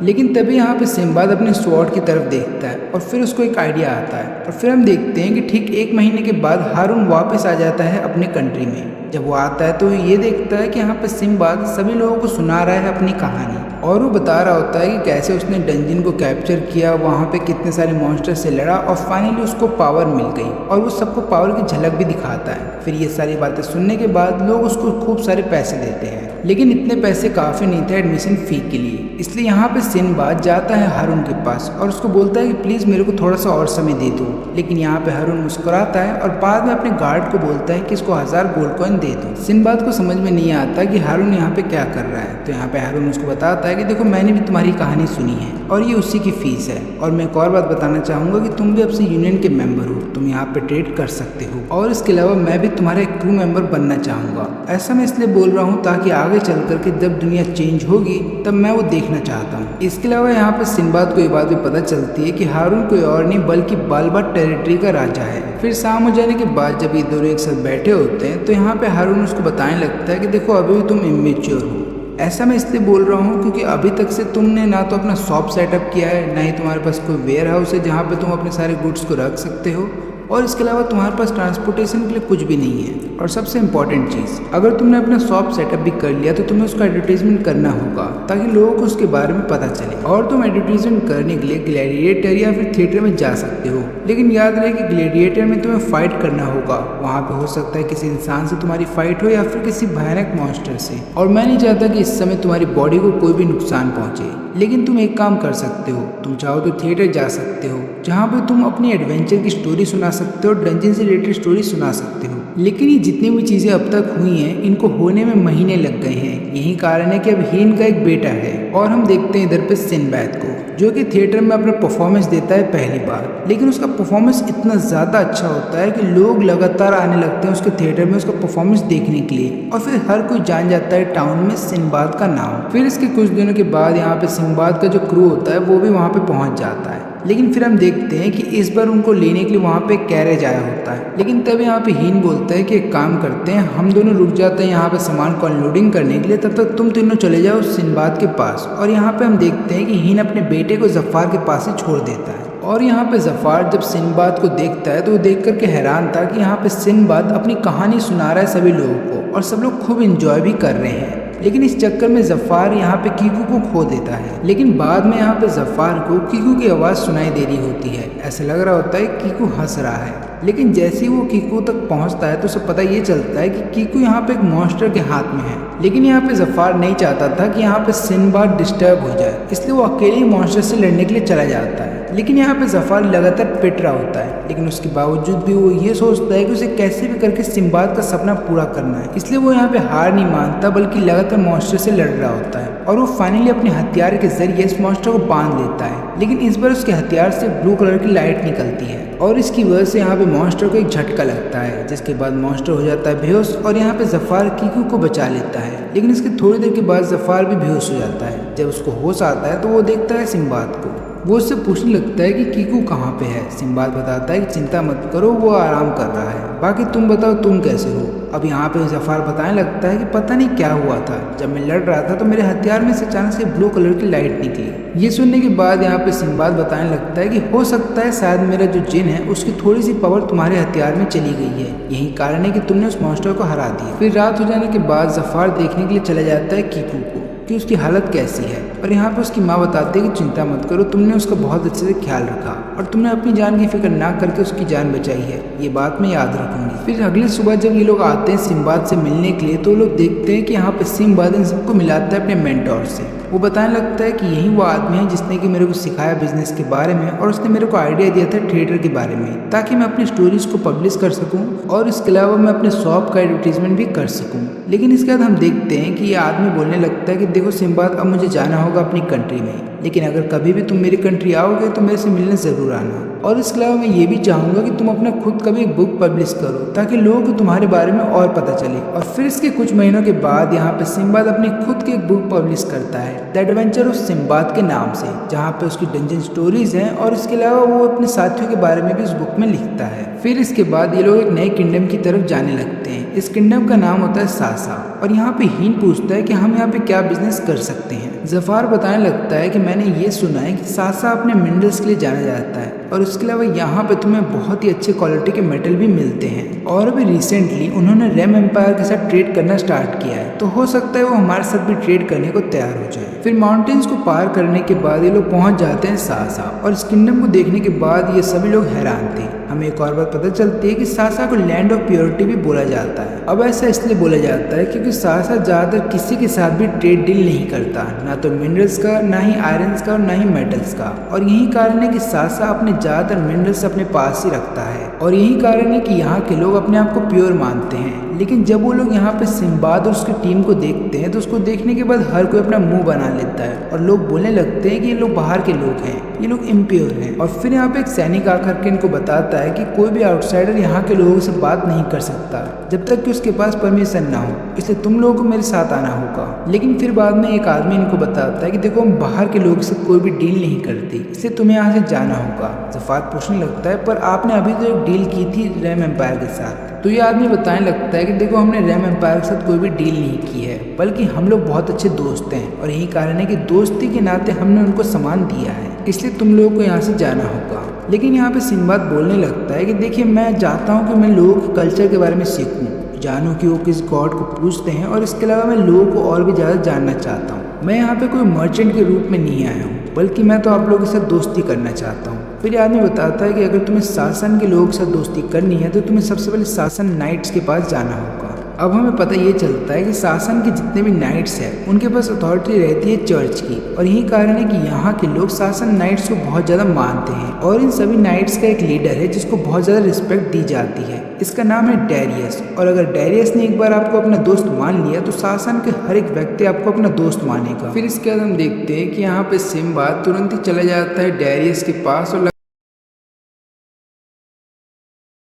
लेकिन तभी यहाँ पे सिम्बाद अपने स्वॉर्ड की तरफ देखता है और फिर उसको एक आइडिया आता है, और फिर हम देखते हैं कि ठीक 1 महीने के बाद हारून वापस आ जाता है अपने कंट्री में। जब वो आता है तो ये देखता है कि यहाँ पे सिम्बाद सभी लोगों को सुना रहा है अपनी कहानी, और वो बता रहा होता है कि कैसे उसने डंजन को कैप्चर किया, वहाँ पे कितने सारे मॉन्स्टर से लड़ा और फाइनली उसको पावर मिल गई, और वो सबको पावर की झलक भी दिखाता है। फिर ये सारी बातें सुनने के बाद लोग उसको खूब सारे पैसे देते हैं, लेकिन इतने पैसे काफ़ी नहीं थे एडमिशन फ़ी के लिए। इसलिए यहाँ पे सिम्बाद जाता है हारून के पास और उसको बोलता है कि प्लीज़ मेरे को थोड़ा सा और समय दे दो, लेकिन यहाँ पे हारून मुस्कुराता है और बाद में अपने गार्ड को बोलता है कि इसको 1000 गोल्ड कॉइन दे दो। सिम्बाद को समझ में नहीं आता कि हारून यहाँ पे क्या कर रहा है, तो यहाँ पे हारून उसको बताता है कि देखो मैंने भी तुम्हारी कहानी सुनी है और ये उसी की फीस है, और मैं एक और बात बताना चाहूँगा कि तुम भी अब से यूनियन के मेंबर हो, तुम यहाँ पे ट्रेड कर सकते हो, और इसके अलावा मैं भी तुम्हारा एक क्रू मेंबर बनना चाहूँगा। ऐसा मैं इसलिए बोल रहा हूँ ताकि आगे चल करके जब दुनिया चेंज होगी तब मैं वो देखना चाहता हूँ। इसके अलावा यहाँ पे सिम्बाद को ये बात भी पता चलती है कि हारून कोई और नहीं बल्कि बालबात टेरिटरी का राजा है। फिर शाम हो जाने के बाद जब ये दोनों एक साथ बैठे होते हैं तो यहाँ पे हारून उसको बताने लगता है कि देखो अभी भी तुम इमेच्योर हो। ऐसा मैं इसलिए बोल रहा हूँ क्योंकि अभी तक से तुमने ना तो अपना शॉप सेटअप किया है, ना ही तुम्हारे पास कोई वेयर हाउस है जहाँ पे तुम अपने सारे गुड्स को रख सकते हो, और इसके अलावा तुम्हारे पास ट्रांसपोर्टेशन के लिए कुछ भी नहीं है। और सबसे इम्पॉर्टेंट चीज़, अगर तुमने अपना शॉप सेटअप भी कर लिया तो तुम्हें उसका एडवर्टीजमेंट करना होगा ताकि लोगों को उसके बारे में पता चले, और तुम एडवर्टीजमेंट करने के लिए ग्लैडिएटर या फिर थिएटर में जा सकते हो, लेकिन याद रहे कि ग्लैडिएटर में तुम्हें फाइट करना होगा। वहाँ पे हो सकता है किसी इंसान से तुम्हारी फाइट हो या फिर किसी भयानक मॉन्स्टर से, और मैं नहीं चाहता कि इस समय तुम्हारी बॉडी को कोई भी नुकसान पहुँचे। लेकिन तुम एक काम कर सकते हो, तुम चाहो तो थिएटर जा सकते हो जहाँ पे तुम अपनी एडवेंचर की स्टोरी सुना सकते हो, डंजन से रिलेटेड स्टोरी सुना सकते हो। लेकिन ये जितनी भी चीज़ें अब तक हुई हैं इनको होने में महीने लग गए हैं। यही कारण है कि अब हीन का एक बेटा है, और हम देखते हैं इधर पे सिनबैद को जो कि थिएटर में अपना परफॉर्मेंस देता है पहली बार, लेकिन उसका परफॉर्मेंस इतना ज़्यादा अच्छा होता है कि लोग लगातार आने लगते हैं उसके थिएटर में उसका परफॉर्मेंस देखने के लिए, और फिर हर कोई जान जाता है टाउन में सिनबाद का नाम। फिर इसके कुछ दिनों के बाद यहाँ पे सिनबाद का जो क्रू होता है वो भी वहाँ पे पहुँच जाता है, लेकिन फिर हम देखते हैं कि इस बार उनको लेने के लिए वहाँ पे कैरेज आया होता है। लेकिन तब यहाँ पे हीन बोलता है कि एक काम करते हैं, हम दोनों रुक जाते हैं यहाँ पे सामान को अनलोडिंग करने के लिए, तब तक तुम तीनों चले जाओ सिनबाद के पास। और यहाँ पे हम देखते हैं कि हीन अपने बेटे को जफ़ार के पास ही छोड़ देता है, और यहाँ पे जफ़ार जब सिनबाद को देखता है तो वो देख करके हैरान था कि यहाँ पे सिनबाद अपनी कहानी सुना रहा है सभी लोगों को, और सब लोग खूब इंजॉय भी कर रहे हैं। लेकिन इस चक्कर में जफ़ार यहाँ पे कीकू को खो देता है, लेकिन बाद में यहाँ पे जफ़ार को कीकू की आवाज़ सुनाई दे रही होती है। ऐसा लग रहा होता है कीकू हंस रहा है, लेकिन जैसे ही वो कीकू तक पहुँचता है तो उसे पता ये चलता है कि कीकू यहाँ पे एक मॉन्स्टर के हाथ में है। लेकिन यहाँ पे जफ़ार नहीं चाहता था कि यहाँ पे सिनबाद डिस्टर्ब हो जाए, इसलिए वो अकेले ही मॉन्स्टर से लड़ने के लिए चला जाता है। लेकिन यहाँ पे जफ़ार लगातार पिट रहा होता है, लेकिन उसके बावजूद भी वो ये सोचता है कि उसे कैसे भी करके सिनबाद का सपना पूरा करना है, इसलिए वो यहाँ पे हार नहीं मानता बल्कि लगातार मॉन्स्टर से लड़ रहा होता है, और वो फाइनली अपने हथियार के जरिए इस मॉन्स्टर को बांध लेता है। लेकिन इस बार उसके हथियार से ब्लू कलर की लाइट निकलती है, और इसकी वजह से यहाँ पे मॉन्स्टर को एक झटका लगता है, जिसके बाद मॉन्स्टर हो जाता है बेहोश, और यहाँ पे जफ़ार कीकू को बचा लेता है। लेकिन इसके थोड़ी देर के बाद जफ़ार भी बेहोश हो जाता है। जब उसको होश आता है तो वो देखता है सिनबाद को, वो उससे पूछने लगता है कि कीकू कहाँ पे है। सिनबाद बताता है कि चिंता मत करो, वो आराम कर रहा है, बाकी तुम बताओ तुम कैसे हो। अब यहाँ पे जफ़ार बताने लगता है कि पता नहीं क्या हुआ था, जब मैं लड़ रहा था तो मेरे हथियार में से अचानक से ब्लू कलर की लाइट निकली। ये सुनने के बाद यहाँ पे सिनबाद बताने लगता है कि हो सकता है शायद मेरा जो जिन है उसकी थोड़ी सी पावर तुम्हारे हथियार में चली गई है, यही कारण है कि तुमने उस मॉन्स्टर को हरा दिया। फिर रात हो जाने के बाद जफ़ार देखने के लिए चला जाता है कीकू को कि उसकी हालत कैसी है, और यहाँ पे उसकी माँ बताती है कि चिंता मत करो, तुमने उसका बहुत अच्छे से ख्याल रखा और तुमने अपनी जान की फिक्र ना करके उसकी जान बचाई है, ये बात मैं याद रखूंगी। फिर अगली सुबह जब ये लोग आते हैं सिनबाद से मिलने के लिए तो लोग देखते हैं कि यहाँ पे सिनबाद इन सबको मिलाता है अपने मेंटोर से, वो बताने लगता है कि यही वो आदमी है जिसने कि मेरे को सिखाया बिजनेस के बारे में, और उसने मेरे को आइडिया दिया था थिएटर के बारे में, ताकि मैं अपनी स्टोरीज को पब्लिश कर सकूं और इसके अलावा मैं अपने शॉप का एडवर्टीजमेंट भी कर सकूं। लेकिन इसके बाद हम देखते हैं कि ये आदमी बोलने लगता है कि देखो सिम्बाद, अब मुझे जाना होगा अपनी कंट्री में, लेकिन अगर कभी भी तुम मेरी कंट्री आओगे तो मेरे से मिलने ज़रूर आना। और इसके अलावा मैं ये भी चाहूँगा कि तुम अपना खुद का भी एक बुक पब्लिश करो, ताकि लोगों को तुम्हारे बारे में और पता चले। और फिर इसके कुछ महीनों के बाद यहाँ पे सिम्बाद अपनी खुद की एक बुक पब्लिश करता है, द एडवेंचर ऑफ सिम्बाद के नाम से, जहाँ पे उसकी डंजन स्टोरीज हैं, और इसके अलावा वो अपने साथियों के बारे में भी उस बुक में लिखता है। फिर इसके बाद ये लोग एक नए किंगडम की तरफ जाने लगते हैं। इस किंगडम का नाम होता है सासा, और यहाँ पे हीन पूछता है कि हम यहाँ पे क्या बिजनेस कर सकते हैं। जफार बताने लगता है कि मैंने ये सुना है कि सासा अपने मिनरल्स के लिए जाना जाता है, और उसके अलावा यहाँ पे तुम्हें बहुत ही अच्छे क्वालिटी के मेटल भी मिलते हैं। और अभी रिसेंटली उन्होंने रेम एम्पायर के साथ ट्रेड करना स्टार्ट किया है, तो हो सकता है वो हमारे साथ भी ट्रेड करने को तैयार हो जाए। फिर माउंटेन्स को पार करने के बाद ये लोग पहुंच जाते हैं सासा, और इस किंगडम को देखने के बाद ये सभी लोग हैरान थे। हमें एक और बात पता चलती है कि सासा को लैंड ऑफ प्योरिटी भी बोला जाता है। अब ऐसा इसलिए बोला जाता है क्योंकि सासा ज़्यादातर किसी के साथ भी ट्रेड डील नहीं करता, ना तो मिनरल्स का, ना ही आयरन्स का, और ना ही मेटल्स का। और यही कारण है कि सासा अपने ज़्यादातर मिनरल्स अपने पास ही रखता है, और यही कारण है कि यहाँ के लोग अपने आप को प्योर मानते हैं। लेकिन जब वो लोग यहाँ पे सिम्बाद और उसकी टीम को देखते हैं तो उसको देखने के बाद हर कोई अपना मुंह बना लेता है, और लोग बोलने लगते हैं कि ये लोग बाहर के लोग हैं, ये लोग इम्प्योर हैं। और फिर यहाँ पे एक सैनिक आकर के इनको बताता है कि कोई भी आउटसाइडर यहाँ के लोगों से बात नहीं कर सकता जब तक कि उसके पास परमिशन ना हो, इसलिए तुम लोगों को मेरे साथ आना होगा। लेकिन फिर बाद में एक आदमी इनको बताता है कि देखो हम बाहर के लोगों से कोई भी डील नहीं करते, इसलिए तुम्हें यहाँ से जाना होगा। जफार पूछने लगता है पर आपने अभी तो एक डील की थी रेम एम्पायर के साथ। तो ये आदमी बताने लगता है कि देखो हमने रेम एम्पायर के साथ कोई भी डील नहीं की है, बल्कि हम लोग बहुत अच्छे दोस्त हैं, और यही कारण है कि दोस्ती के नाते हमने उनको सामान दिया है, इसलिए तुम लोगों को यहाँ से जाना होगा। लेकिन यहाँ पे सिम्बाद बोलने लगता है कि देखिए मैं चाहता हूँ कि मैं लोगों के कल्चर के बारे में सीखूँ, जानूँ कि वो किस गॉड को पूजते हैं, और इसके अलावा मैं लोगों को और भी ज़्यादा जानना चाहता हूँ। मैं यहाँ पे कोई मर्चेंट के रूप में नहीं आया हूँ, बल्कि मैं तो आप लोगों के साथ दोस्ती करना चाहता हूँ। फिर ये आदमी बताता है कि अगर तुम्हें शासन के लोगों के साथ दोस्ती करनी है तो तुम्हें सबसे पहले शासन नाइट्स के पास जाना होगा। अब हमें पता ये चलता है कि शासन के जितने भी नाइट्स हैं उनके पास अथॉरिटी रहती है चर्च की, और यही कारण है कि यहाँ के लोग शासन नाइट्स को बहुत ज़्यादा मानते हैं। और इन सभी नाइट्स का एक लीडर है जिसको बहुत ज़्यादा रिस्पेक्ट दी जाती है, इसका नाम है डैरियस। और अगर डैरियस ने एक बार आपको अपना दोस्त मान लिया तो शासन के हर एक व्यक्ति आपको अपना दोस्त मानेगा। फिर इसके बाद हम देखते हैं कि यहाँ पे सिम्बाद तुरंत ही चला जाता है डैरियस के पास, और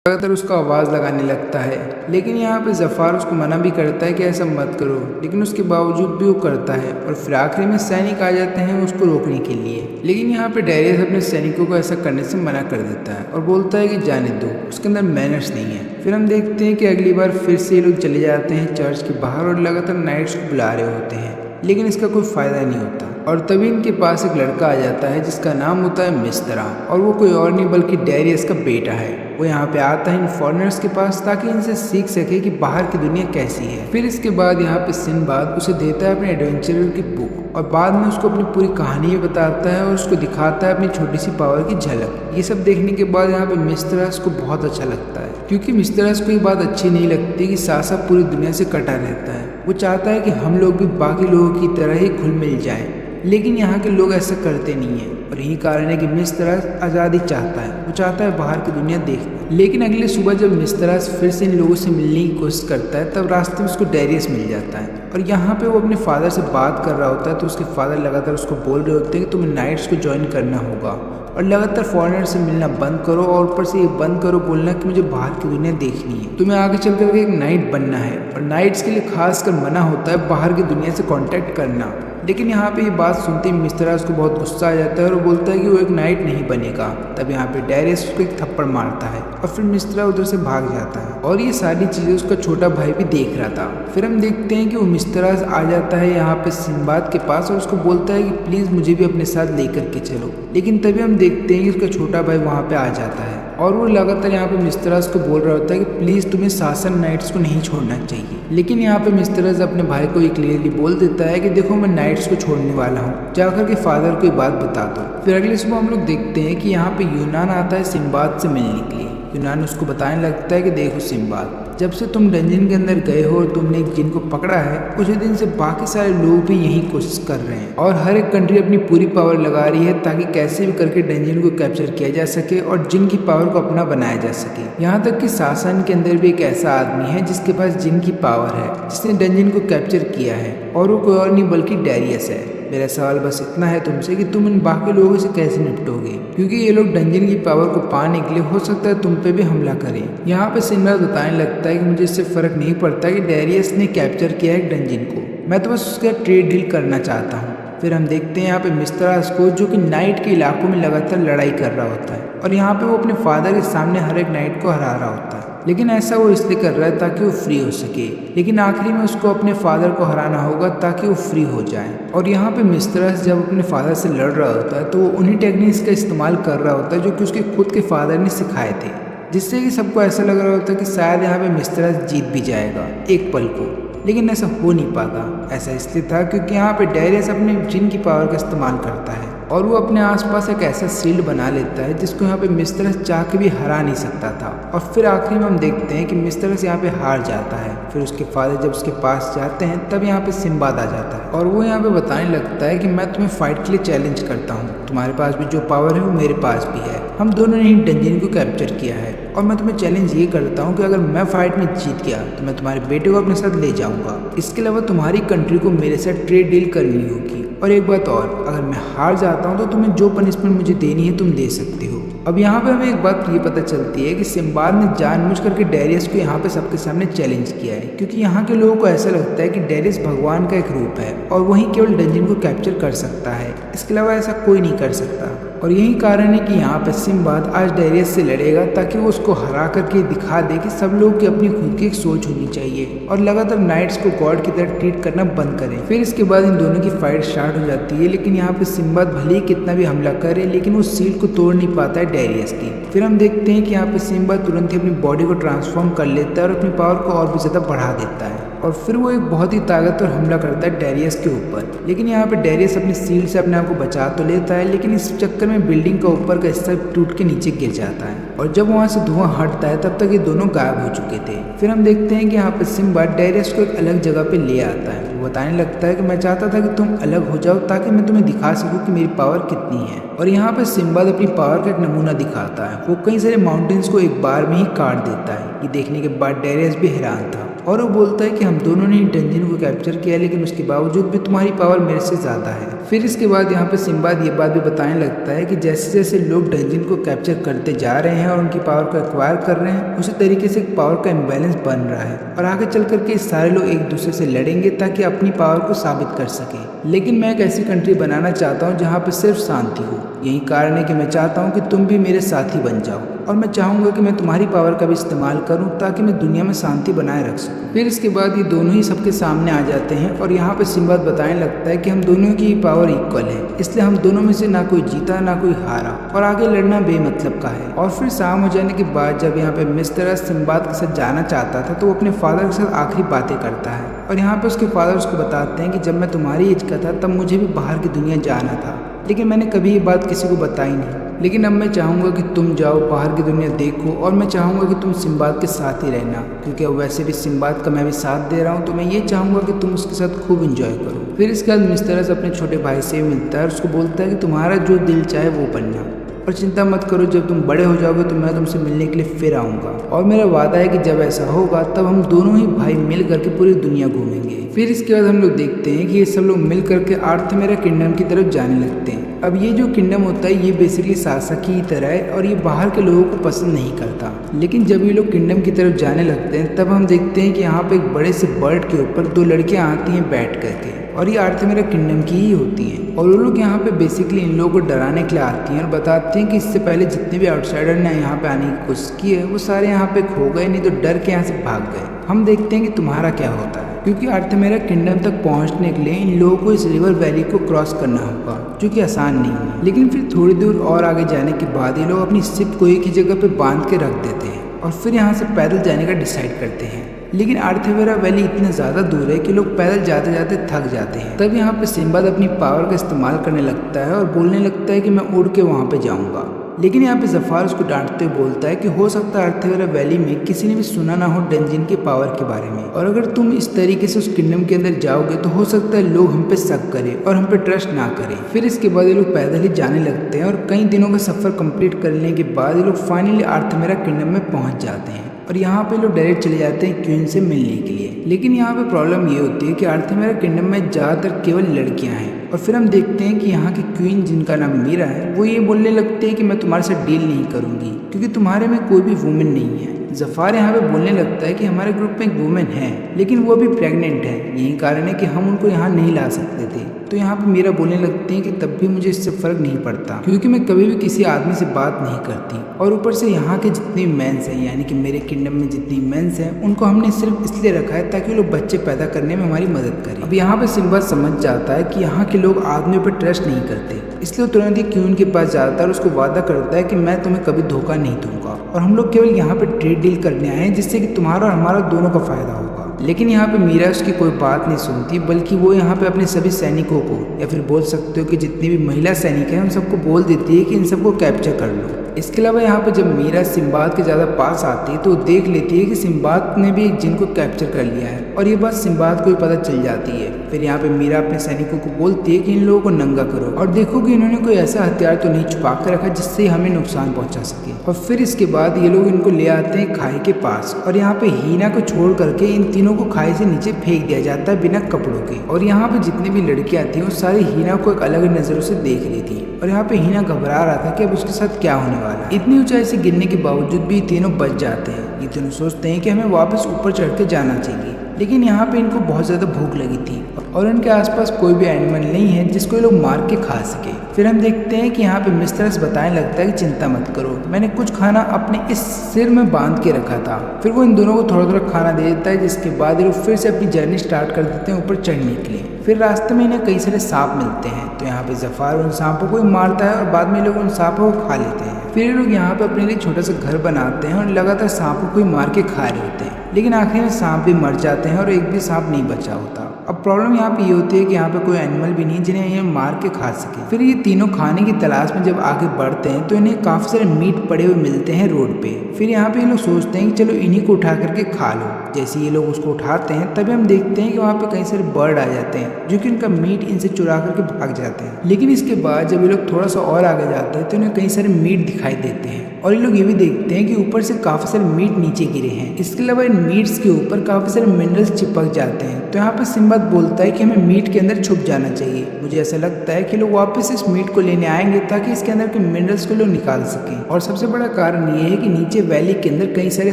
लगातार उसका आवाज़ लगाने लगता है। लेकिन यहाँ पे जफार उसको मना भी करता है कि ऐसा मत करो, लेकिन उसके बावजूद भी वो करता है, और फिर आखिरी में सैनिक आ जाते हैं उसको रोकने के लिए। लेकिन यहाँ पे डैरियस अपने सैनिकों को ऐसा करने से मना कर देता है और बोलता है कि जाने दो, उसके अंदर मैनर्स नहीं है। फिर हम देखते हैं कि अगली बार फिर से ये लोग चले जाते हैं चर्च के बाहर, और लगातार नाइट्स को बुला रहे होते हैं, लेकिन इसका कोई फ़ायदा नहीं होता। और तभी इनके पास एक लड़का आ जाता है जिसका नाम होता है मिस्त्रा, और वो कोई और नहीं बल्कि डैरियस का बेटा है। वो यहाँ पे आता है इन फॉरेनर्स के पास ताकि इनसे सीख सके कि बाहर की दुनिया कैसी है। फिर इसके बाद यहाँ पे सिम्बाद उसे देता है अपने एडवेंचरर की बुक, और बाद में उसको अपनी पूरी कहानी बताता है और उसको दिखाता है अपनी छोटी सी पावर की झलक। ये सब देखने के बाद यहाँ पे मिस्त्रास को बहुत अच्छा लगता है, क्योंकि मिस्त्रास को ये बात अच्छी नहीं लगती कि सासा पूरी दुनिया से कटा रहता है। वो चाहता है कि हम लोग भी बाकी लोगों की तरह ही घुल मिल जाएं, लेकिन यहाँ के लोग ऐसा करते नहीं हैं, और यही कारण है कि मिस्त्रास आज़ादी चाहता है। वो चाहता है बाहर की दुनिया देखना। लेकिन अगली सुबह जब मिस्त्रास फिर से इन लोगों से मिलने की कोशिश करता है तब रास्ते में उसको डैरियस मिल जाता है, और यहाँ पे वो अपने फादर से बात कर रहा होता है। तो उसके फादर लगातार उसको बोल रहे होते हैं कि तुम्हें नाइट्स को ज्वाइन करना होगा, और लगातार फॉरेनर से मिलना बंद करो, और ऊपर से ये बंद करो बोलना कि मुझे बाहर की दुनिया देखनी है, तुम्हें आगे चल करके एक नाइट बनना है। और नाइट्स के लिए खासकर मना होता है बाहर की दुनिया से कांटेक्ट करना। लेकिन यहाँ पे ये बात सुनते ही मिस्त्रा उसको बहुत गुस्सा आ जाता है और वो बोलता है कि वो एक नाइट नहीं बनेगा। तब यहाँ पे डैरियस उसको एक थप्पड़ मारता है, और फिर मिस्त्रा उधर से भाग जाता है, और ये सारी चीज़ें उसका छोटा भाई भी देख रहा था। फिर हम देखते हैं कि वो मिस्त्रा आ जाता है यहाँ पे सिम्बाद के पास, और उसको बोलता है कि प्लीज़ मुझे भी अपने साथ लेकर के चलो। लेकिन तभी हम देखते हैं कि उसका छोटा भाई वहाँ पे आ जाता है, और वो लगातार यहाँ पे मिस्त्रास को बोल रहा होता है कि प्लीज़ तुम्हें शासन नाइट्स को नहीं छोड़ना चाहिए। लेकिन यहाँ पे मिस्त्रास अपने भाई को ये क्लियरली बोल देता है कि देखो मैं नाइट्स को छोड़ने वाला हूँ, जाकर के फादर को ये बात बता दो। फिर अगली सुबह हम लोग देखते हैं कि यहाँ पे यूनान आता है सिम्बाद से मिलने के लिए। यूनान उसको बताने लगता है कि देखो सिम्बाद, जब से तुम डंजन के अंदर गए हो और तुमने एक जिन को पकड़ा है, कुछ दिन से बाकी सारे लोग भी यही कोशिश कर रहे हैं और हर एक कंट्री अपनी पूरी पावर लगा रही है ताकि कैसे भी करके डंजन को कैप्चर किया जा सके और जिन की पावर को अपना बनाया जा सके। यहाँ तक कि शासन के अंदर भी एक ऐसा आदमी है जिसके पास जिन की पावर है, जिसने डंजन को कैप्चर किया है, और वो कोई और नहीं बल्कि डेरियस है। मेरा सवाल बस इतना है तुमसे कि तुम इन बाकी लोगों से कैसे निपटोगे, क्योंकि ये लोग डंजन की पावर को पाने के लिए हो सकता है तुम पे भी हमला करें। यहाँ पे सिंबाद बताने लगता है कि मुझे इससे फर्क नहीं पड़ता कि डेरियस ने कैप्चर किया है डंजन को, मैं तो बस उसका ट्रेड डील करना चाहता हूँ। फिर हम देखते हैं यहाँ पे मिस्त्रास को, जो कि नाइट के इलाकों में लगातार लड़ाई कर रहा होता है और यहाँ पे वो अपने फादर के सामने हर एक नाइट को हरा रहा होता है। लेकिन ऐसा वो इसलिए कर रहा है ताकि वो फ्री हो सके, लेकिन आखिरी में उसको अपने फादर को हराना होगा ताकि वो फ्री हो जाए। और यहाँ पे मिस्त्रास जब अपने फादर से लड़ रहा होता है तो वो उन्हीं टेक्निक्स का इस्तेमाल कर रहा होता है जो कि उसके खुद के फादर ने सिखाए थे, जिससे कि सबको ऐसा लग रहा होता है कि शायद यहाँ पे मिस्त्रास जीत भी जाएगा एक पल को। लेकिन ऐसा हो नहीं पाता। ऐसा इसलिए था क्योंकि यहाँ पे डेरियस अपने जिन की पावर का इस्तेमाल करता है और वो अपने आसपास एक ऐसा शील्ड बना लेता है जिसको यहाँ पे मिस्त्रास चाह के भी हरा नहीं सकता था। और फिर आखिरी में हम देखते हैं कि मिस्त्रास यहाँ पे हार जाता है। फिर उसके फादर जब उसके पास जाते हैं तब यहाँ पे सिंबाद आ जाता है और वो यहाँ पे बताने लगता है कि मैं तुम्हें फाइट के लिए चैलेंज करता हूँ, तुम्हारे पास भी जो पावर है वो मेरे पास भी है, हम दोनों ने ही डंजन को कैप्चर किया है और मैं तुम्हें चैलेंज ये करता हूँ कि अगर मैं फाइट में जीत गया तो मैं तुम्हारे बेटे को अपने साथ ले जाऊंगा। इसके अलावा तुम्हारी कंट्री को मेरे साथ ट्रेड डील करनी होगी। और एक बात और, अगर मैं हार जाता हूँ तो तुम्हें जो पनिशमेंट मुझे देनी है तुम दे सकते हो। अब यहाँ पे हमें एक बात ये पता चलती है कि सिंबाद ने जानबूझ करके डेरियस को यहाँ पे सबके सामने चैलेंज किया है, क्योंकि यहाँ के लोगों को ऐसा लगता है कि डेरियस भगवान का एक रूप है और वही केवल डंजन को कैप्चर कर सकता है, इसके अलावा ऐसा कोई नहीं कर सकता। और यही कारण है कि यहाँ पे सिंबाद आज डेरियस से लड़ेगा ताकि वो उसको हरा करके दिखा दे कि सब लोग की अपनी खुद की एक सोच होनी चाहिए और लगातार नाइट्स को गॉड की तरह ट्रीट करना बंद करें। फिर इसके बाद इन दोनों की फाइट स्टार्ट हो जाती है, लेकिन यहाँ पे सिंबाद भले ही कितना भी हमला करे लेकिन वो सील को तोड़ नहीं पाता है डेरियस की। फिर हम देखते हैं कि यहाँ पे सिंबाद तुरंत ही अपनी बॉडी को ट्रांसफॉर्म कर लेता है और अपनी पावर को और भी ज्यादा बढ़ा देता है और फिर वो एक बहुत ही ताकतवर हमला करता है डेरियस के ऊपर। लेकिन यहाँ पे डेरियस अपनी सील से अपने आप को बचा तो लेता है, लेकिन इस चक्कर में बिल्डिंग का ऊपर का हिस्सा टूट के नीचे गिर जाता है और जब वहाँ से धुआं हटता है तब तक ये दोनों गायब हो चुके थे। फिर हम देखते हैं कि यहाँ पे सिंबाद डेरियस को एक अलग जगह पे ले आता है। वो बताने लगता है कि मैं चाहता था कि तुम अलग हो जाओ ताकि मैं तुम्हें दिखा सकूं कि मेरी पावर कितनी है। और यहाँ पे सिंबाद अपनी पावर का एक नमूना दिखाता है। वो कई सारे माउंटेन्स को एक बार में ही काट देता है। ये देखने के बाद डेरियस भी हैरान था और वो बोलता है कि हम दोनों ने डंजन को कैप्चर किया, लेकिन उसके बावजूद भी तुम्हारी पावर मेरे से ज़्यादा है। फिर इसके बाद यहाँ पे सिंबाद ये बात भी बताने लगता है कि जैसे जैसे लोग डंजन को कैप्चर करते जा रहे हैं और उनकी पावर को एक्वायर कर रहे हैं, उसी तरीके से पावर का इम्बैलेंस बन रहा है और आगे चल करके सारे लोग एक दूसरे से लड़ेंगे ताकि अपनी पावर को साबित कर सके। लेकिन मैं एक ऐसी कंट्री बनाना चाहता हूँ जहाँ पे सिर्फ शांति हो। यही कारण है कि मैं चाहता हूँ कि तुम भी मेरे साथी बन जाओ और मैं चाहूँगा कि मैं तुम्हारी पावर का भी इस्तेमाल करूँ ताकि मैं दुनिया में शांति बनाए रख सकूँ। फिर इसके बाद ये दोनों ही सबके सामने आ जाते हैं और यहाँ पे सिंबाद बताने लगता है कि हम दोनों की पावर इक्वल है, इसलिए हम दोनों में से ना कोई जीता ना कोई हारा और आगे लड़ना बेमतलब का है। और फिर शाम हो जाने के बाद जब यहाँ पे मिस्त्रास सिंबाद के साथ जाना चाहता था तो वो अपने फादर के साथ आखिरी बातें करता है और यहाँ पे उसके फादर उसको बताते हैं कि जब मैं तुम्हारी एज का था तब मुझे भी बाहर की दुनिया जाना था, लेकिन मैंने कभी ये बात किसी को बताई नहीं। लेकिन अब मैं चाहूँगा कि तुम जाओ बाहर की दुनिया देखो और मैं चाहूँगा कि तुम सिंबाद के साथ ही रहना, क्योंकि अब वैसे भी सिंबाद का मैं भी साथ दे रहा हूँ तो मैं ये चाहूँगा कि तुम उसके साथ खूब एंजॉय करो। फिर इसके बाद मिस्त्रास अपने छोटे भाई से मिलता है और उसको बोलता है कि तुम्हारा जो दिल चाहे वो बनना और चिंता मत करो, जब तुम बड़े हो जाओगे तो मैं तुमसे मिलने के लिए फिर आऊँगा और मेरा वादा है कि जब ऐसा होगा तब हम दोनों ही भाई मिल करके पूरी दुनिया घूमेंगे। फिर इसके बाद हम लोग देखते हैं कि ये सब लोग मिल करके आर्थमेरा किंगडम की तरफ जाने लगते हैं। अब ये जो किंगडम होता है ये बेसिकली सासाकी की तरह है और ये बाहर के लोगों को पसंद नहीं करता। लेकिन जब ये लोग किंगडम की तरफ जाने लगते हैं तब हम देखते हैं कि यहाँ पे एक बड़े से बर्ड के ऊपर दो लड़कियाँ आती हैं बैठ करके और ये आर्थमेरा किंगडम की ही होती हैं और वो लोग यहाँ पे बेसिकली इन लोगों को डराने के लिए आती हैं और बताती हैं कि इससे पहले जितने भी आउटसाइडर ने यहाँ पे आने की कोशिश की है वो सारे यहाँ पे खो गए, नहीं तो डर के यहाँ से भाग गए। हम देखते हैं कि तुम्हारा क्या होता है, क्योंकि आर्थमेरा किंगडम तक पहुँचने के लिए इन लोगों को इस रिवर वैली को क्रॉस करना होगा, जो कि आसान नहीं है। लेकिन फिर थोड़ी दूर और आगे जाने के बाद ये लोग अपनी शिप को एक ही जगह पे बांध के रख देते हैं और फिर यहाँ से पैदल जाने का डिसाइड करते हैं। लेकिन आर्थमेरा वैली इतने ज़्यादा दूर है कि लोग पैदल जाते जाते थक जाते हैं। तब यहाँ पे सिंबाद अपनी पावर का इस्तेमाल करने लगता है और बोलने लगता है कि मैं उड़ के वहाँ पे जाऊँगा लेकिन यहाँ पे जफार उसको डांटते हुए बोलता है कि हो सकता है अर्थवेरा वैली में किसी ने भी सुना ना हो डंजिन के पावर के बारे में, और अगर तुम इस तरीके से उस किंगडम के अंदर जाओगे तो हो सकता है लोग हम पे शक करें और हम पे ट्रस्ट ना करें। फिर इसके बाद ये लोग पैदल ही जाने लगते हैं और कई दिनों का सफर कंप्लीट करने के बाद ये लोग फाइनली अर्थवेरा किंगडम में पहुंच जाते हैं और यहाँ पे लोग डायरेक्ट चले जाते हैं क्वीन से मिलने के लिए। लेकिन यहाँ पे प्रॉब्लम ये होती है कि अर्थवेरा किंगडम में ज़्यादातर केवल लड़कियाँ हैं और फिर हम देखते हैं कि यहाँ की क्वीन जिनका नाम मीरा है वो ये बोलने लगते हैं कि मैं तुम्हारे साथ डील नहीं करूँगी क्योंकि तुम्हारे में कोई भी वुमेन नहीं है। जफार यहाँ पे बोलने लगता है कि हमारे ग्रुप में एक वुमेन है लेकिन वो अभी प्रेग्नेंट है, यही कारण है कि हम उनको यहाँ नहीं ला सकते थे। तो यहाँ पे मीरा बोलने लगती है कि तब भी मुझे इससे फर्क नहीं पड़ता क्योंकि मैं कभी भी किसी आदमी से बात नहीं करती, और ऊपर से यहाँ के जितने मेंस हैं यानी कि मेरे किंगडम में जितनी मेंस हैं उनको हमने सिर्फ इसलिए रखा है ताकि वो लोग बच्चे पैदा करने में हमारी मदद करें। अब यहाँ पे सिम्बा समझ जाता है कि यहाँ के लोग आदमियों पर ट्रस्ट नहीं करते, इसलिए तुरंत ही क्वीन के पास जाता है और उसको वादा करता है कि मैं तुम्हें कभी धोखा नहीं दूंगा और हम लोग केवल यहाँ पे ट्रेड डील करने आए हैं जिससे कि तुम्हारा और हमारा दोनों का फायदा होगा। लेकिन यहाँ पे मीरा उसकी कोई बात नहीं सुनती, बल्कि वो यहाँ पे अपने सभी सैनिकों को या फिर बोल सकते हो कि जितनी भी महिला सैनिक हैं उन सबको बोल देती है कि इन सबको कैप्चर कर लो। इसके अलावा यहाँ पे जब मीरा सिम्बाद के ज़्यादा पास आती है तो देख लेती है कि सिम्बाद ने भी एक जिन को कैप्चर कर लिया है और ये बात सिम्बाद को भी पता चल जाती है। फिर यहाँ पे मीरा अपने सैनिकों को बोलती है कि इन लोगों को नंगा करो और देखो कि इन्होंने कोई ऐसा हथियार तो नहीं छुपा कर रखा जिससे हमें नुकसान पहुंचा सके। और फिर इसके बाद ये लोग इनको ले आते हैं खाई के पास और यहाँ पे हीना को छोड़ करके इन तीनों को खाई से नीचे फेंक दिया जाता है बिना कपड़ों के। और यहाँ पे जितनी भी लड़कियां थी वो सारी हीना को एक अलग नजरों से देख रही थी और यहाँ पे हीना घबरा रहा था कि अब उसके साथ क्या होने वाला है। इतनी ऊंचाई से गिरने के बावजूद भी तीनों बच जाते हैं। ये तीनों सोचते हैं कि हमें वापस ऊपर चढ़ के जाना चाहिए, लेकिन यहाँ पे इनको बहुत ज़्यादा भूख लगी थी और इनके आसपास कोई भी एनिमल नहीं है जिसको ये लोग मार के खा सके। फिर हम देखते हैं कि यहाँ पे मिस्ट्रेस बताने लगता है कि चिंता मत करो, मैंने कुछ खाना अपने इस सिर में बांध के रखा था। फिर वो इन दोनों को थोड़ा थोड़ा खाना दे देता है, जिसके बाद ये लोग फिर से अपनी जर्नी स्टार्ट कर देते हैं ऊपर चढ़ने के लिए। फिर रास्ते में इन्हें कई सारे सांप मिलते हैं, तो यहाँ पे जफार उन सांपों को ही मारता है और बाद में लोग उन सांपों को खा लेते हैं। फिर ये लोग यहाँ पे अपने लिए छोटा सा घर बनाते हैं और लगातार सांपों को ही मार के खा रहे होते हैं, लेकिन आखिर में सांप भी मर जाते हैं और एक भी सांप नहीं बचा होता। अब प्रॉब्लम यहाँ पे ये होती है कि यहाँ पे कोई एनिमल भी नहीं जिन्हें ये मार के खा सके। फिर ये तीनों खाने की तलाश में जब आगे बढ़ते हैं तो इन्हें काफी सारे मीट पड़े हुए मिलते हैं रोड पे। फिर यहाँ पे ये लोग सोचते हैं कि चलो इन्हीं को उठा करके खा लो। जैसे ये लोग उसको उठाते हैं तभी हम देखते हैं कि वहाँ पे कई सारे बर्ड आ जाते हैं जो कि उनका मीट इनसे चुरा करके भाग जाते हैं। लेकिन इसके बाद जब ये लोग थोड़ा सा और आगे जाते हैं तो इन्हें कई सारे मीट दिखाई देते हैं और ये लोग ये भी देखते हैं कि ऊपर से काफी सारे मीट नीचे गिरे हैं। इसके अलावा इन मीट्स के ऊपर काफी सारे मिनरल्स चिपक जाते हैं। तो यहाँ पे सिम्बा बोलता है कि हमें मीट के अंदर छुप जाना चाहिए। मुझे ऐसा लगता है कि लोग वापस इस मीट को लेने आएंगे ताकि इसके अंदर के मिनरल्स को लोग निकाल सकें। और सबसे बड़ा कारण ये है कि नीचे वैली के अंदर कई सारे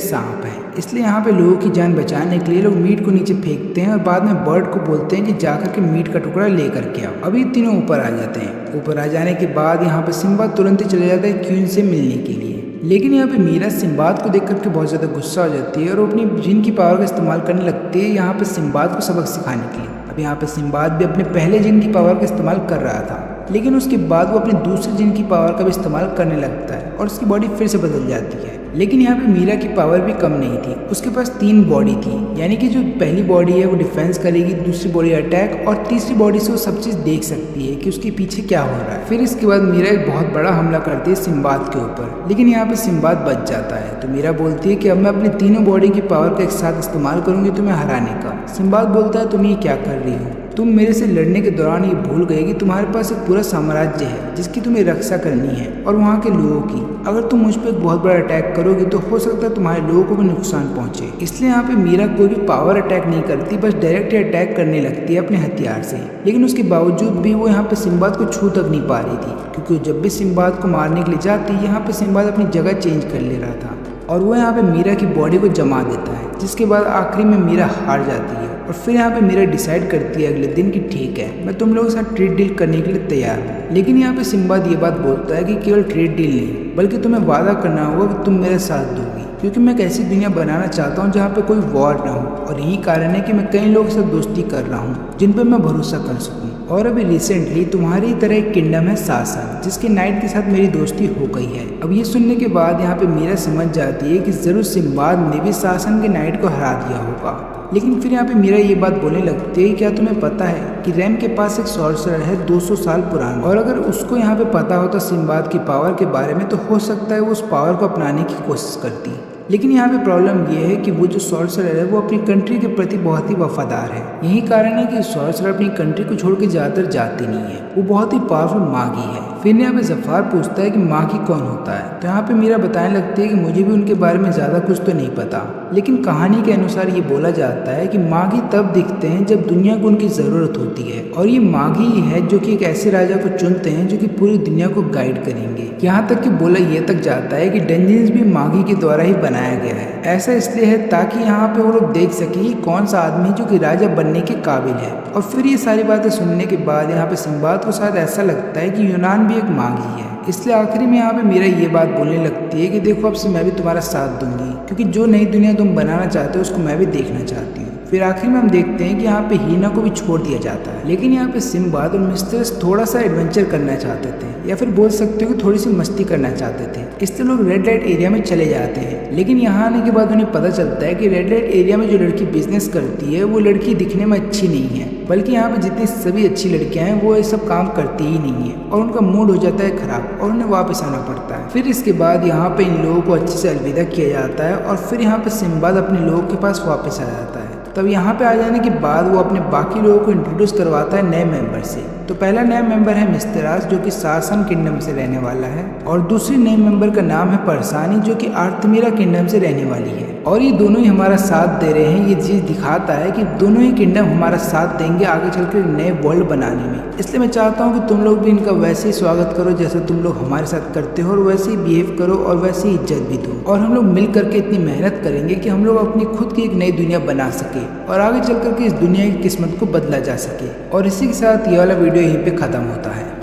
सांप हैं, इसलिए यहाँ पे लोगों की जान बचाने के लिए लोग मीट को नीचे फेंकते हैं और बाद में बर्ड को बोलते हैं कि जाकर के मीट का टुकड़ा लेकर के आओ। अभी तीनों ऊपर आ जाते हैं। ऊपर आ जाने के बाद यहाँ पे सिम्बा तुरंत ही चले जाता है क्वीन से मिलने के लिए। लेकिन यहाँ पे मीरा सिम्बाद को देख करके बहुत ज़्यादा गुस्सा हो जाती है और अपनी जिन की पावर का इस्तेमाल करने लगती है यहाँ पे सिम्बाद को सबक सिखाने के लिए। अब यहाँ पे सिम्बाद भी अपने पहले जिन की पावर का इस्तेमाल कर रहा था, लेकिन उसके बाद वो अपने दूसरे जिन की पावर का भी इस्तेमाल करने लगता है और उसकी बॉडी फिर से बदल जाती है। लेकिन यहाँ पे मीरा की पावर भी कम नहीं थी, उसके पास 3 बॉडी थी, यानी कि जो पहली बॉडी है वो डिफेंस करेगी, दूसरी बॉडी अटैक और तीसरी बॉडी से वो सब चीज़ देख सकती है कि उसके पीछे क्या हो रहा है। फिर इसके बाद मीरा एक बहुत बड़ा हमला करती है सिम्बाद के ऊपर, लेकिन यहाँ पे सिम्बाद बच जाता है। तो मीरा बोलती है कि अब मैं अपनी तीनों बॉडी की पावर का एक साथ इस्तेमाल करूंगी तुम्हें हराने का। सिम्बाद बोलता है तुम ये क्या कर रही हो, तुम मेरे से लड़ने के दौरान ये भूल गए कि तुम्हारे पास एक पूरा साम्राज्य है जिसकी तुम्हें रक्षा करनी है और वहाँ के लोगों की। अगर तुम मुझ पर एक बहुत बड़ा अटैक करोगे तो हो सकता है तुम्हारे लोगों को भी नुकसान पहुंचे। इसलिए यहाँ पे मीरा कोई भी पावर अटैक नहीं करती, बस डायरेक्ट अटैक करने लगती है अपने हथियार से। लेकिन उसके बावजूद भी वो यहाँ पे सिम्बाद को छू तक नहीं पा रही थी, क्योंकि जब भी सिम्बाद को मारने के लिए जाती यहाँ पे सिम्बाद अपनी जगह चेंज कर ले रहा था और वो यहाँ पे मीरा की बॉडी को जमा देता है, जिसके बाद आखिरी में मीरा हार जाती है। और फिर यहाँ पे मीरा डिसाइड करती है अगले दिन कि ठीक है मैं तुम लोगों के साथ ट्रेड डील करने के लिए तैयार हूँ। लेकिन यहाँ पे सिम्बाद ये बात बोलता है कि केवल ट्रेड डील नहीं बल्कि तुम्हें वादा करना होगा कि तुम मेरे साथ दोगी, क्योंकि मैं एक ऐसी दुनिया बनाना चाहता हूँ जहाँ पे कोई वॉर ना हो। और यही कारण है कि मैं कई लोगों के साथ दोस्ती कर रहा हूँ जिन पर मैं भरोसा कर सकूँ। और अभी रिसेंटली तुम्हारी तरह एक किंगडम है सासन, जिसके नाइट के साथ मेरी दोस्ती हो गई है। अब ये सुनने के बाद यहाँ पे मीरा समझ जाती है कि जरूर सिम्बाद ने भी सासन के नाइट को हरा दिया होगा। लेकिन फिर यहाँ पे मीरा ये बात बोलने लगती है, क्या तुम्हें पता है कि रैम के पास एक सॉर्सरर है 200 साल पुराना, और अगर उसको यहाँ पे पता होता सिम्बाद की पावर के बारे में तो हो सकता है वो उस पावर को अपनाने की कोशिश करती। लेकिन यहाँ पे प्रॉब्लम ये है कि वो जो सॉर्सरर है वो अपनी कंट्री के प्रति बहुत ही वफादार है। यही कारण है कि सॉर्सरर अपनी कंट्री को छोड़ के ज़्यादातर जाती नहीं है। वो बहुत ही पावरफुल मागी है। फिर यहाँ पे जफ़ार पूछता है कि मागी कौन होता है, तो यहाँ पे मीरा बताने लगती है कि मुझे भी उनके बारे में ज़्यादा कुछ तो नहीं पता, लेकिन कहानी के अनुसार ये बोला जाता है कि मागी तब दिखते हैं जब दुनिया को उनकी ज़रूरत होती है, और ये मागी ही है जो कि एक ऐसे राजा को चुनते हैं जो कि पूरी दुनिया को गाइड करेंगे। यहाँ तक कि बोला ये तक जाता है कि डंजन्स भी मागी के द्वारा ही बनाया गया है। ऐसा इसलिए है ताकि यहाँ पे वो लोग देख सके कि कौन सा आदमी जो कि राजा बनने के काबिल है। और फिर ये सारी बातें सुनने के बाद यहाँ पे सिम्बाद को शायद ऐसा लगता है कि यूनान भी एक मागी है। इसलिए आखिरी में यहाँ पे मीरा ये बात बोलने लगती है कि देखो अब से मैं भी तुम्हारा साथ दूंगी, क्योंकि जो नई दुनिया तुम बनाना चाहते हो उसको मैं भी देखना चाहती हूँ। फिर आखिर में हम देखते हैं कि यहाँ पे हीना को भी छोड़ दिया जाता है, लेकिन यहाँ पे सिम्बाद और मिस्ट्रेस थोड़ा सा एडवेंचर करना चाहते थे, या फिर बोल सकते हो कि थोड़ी सी मस्ती करना चाहते थे। इसलिए लोग रेड लाइट एरिया में चले जाते हैं। लेकिन यहाँ आने के बाद उन्हें पता चलता है कि रेड लाइट एरिया में जो लड़की बिजनेस करती है वो लड़की दिखने में अच्छी नहीं है, बल्कि यहाँ पे जितनी सभी अच्छी लड़कियां हैं वो ये सब काम करती ही नहीं है, और उनका मूड हो जाता है खराब और उन्हें वापस आना पड़ता है। फिर इसके बाद यहाँ पे इन लोगों को अच्छे से अलविदा किया जाता है, और फिर यहाँ पे सिम्बाद अपने लोगों के पास वापस आ जाता है। तब यहाँ पे आ जाने के बाद वो अपने बाकी लोगों को इंट्रोड्यूस करवाता है नए मेंबर से। तो पहला नया मेंबर है मिस्त्रास, जो कि सासन किंगडम से रहने वाला है, और दूसरी नए मेंबर का नाम है परसानी, जो कि आर्तमीरा किंगडम से रहने वाली है। और ये दोनों ही हमारा साथ दे रहे हैं। ये चीज़ दिखाता है कि दोनों ही किंगडम हमारा साथ देंगे आगे चलकर नए वर्ल्ड बनाने में। इसलिए मैं चाहता हूँ कि तुम लोग भी इनका वैसे ही स्वागत करो जैसे तुम लोग हमारे साथ करते हो, और वैसे ही बिहेव करो और वैसे ही इज्जत भी दो, और हम लोग मिल करके इतनी मेहनत करेंगे कि हम लोग अपनी खुद की एक नई दुनिया बना सके और आगे चल करके इस दुनिया की किस्मत को बदला जा सके। और इसी के साथ ये वाला वीडियो यहीं पे ख़त्म होता है।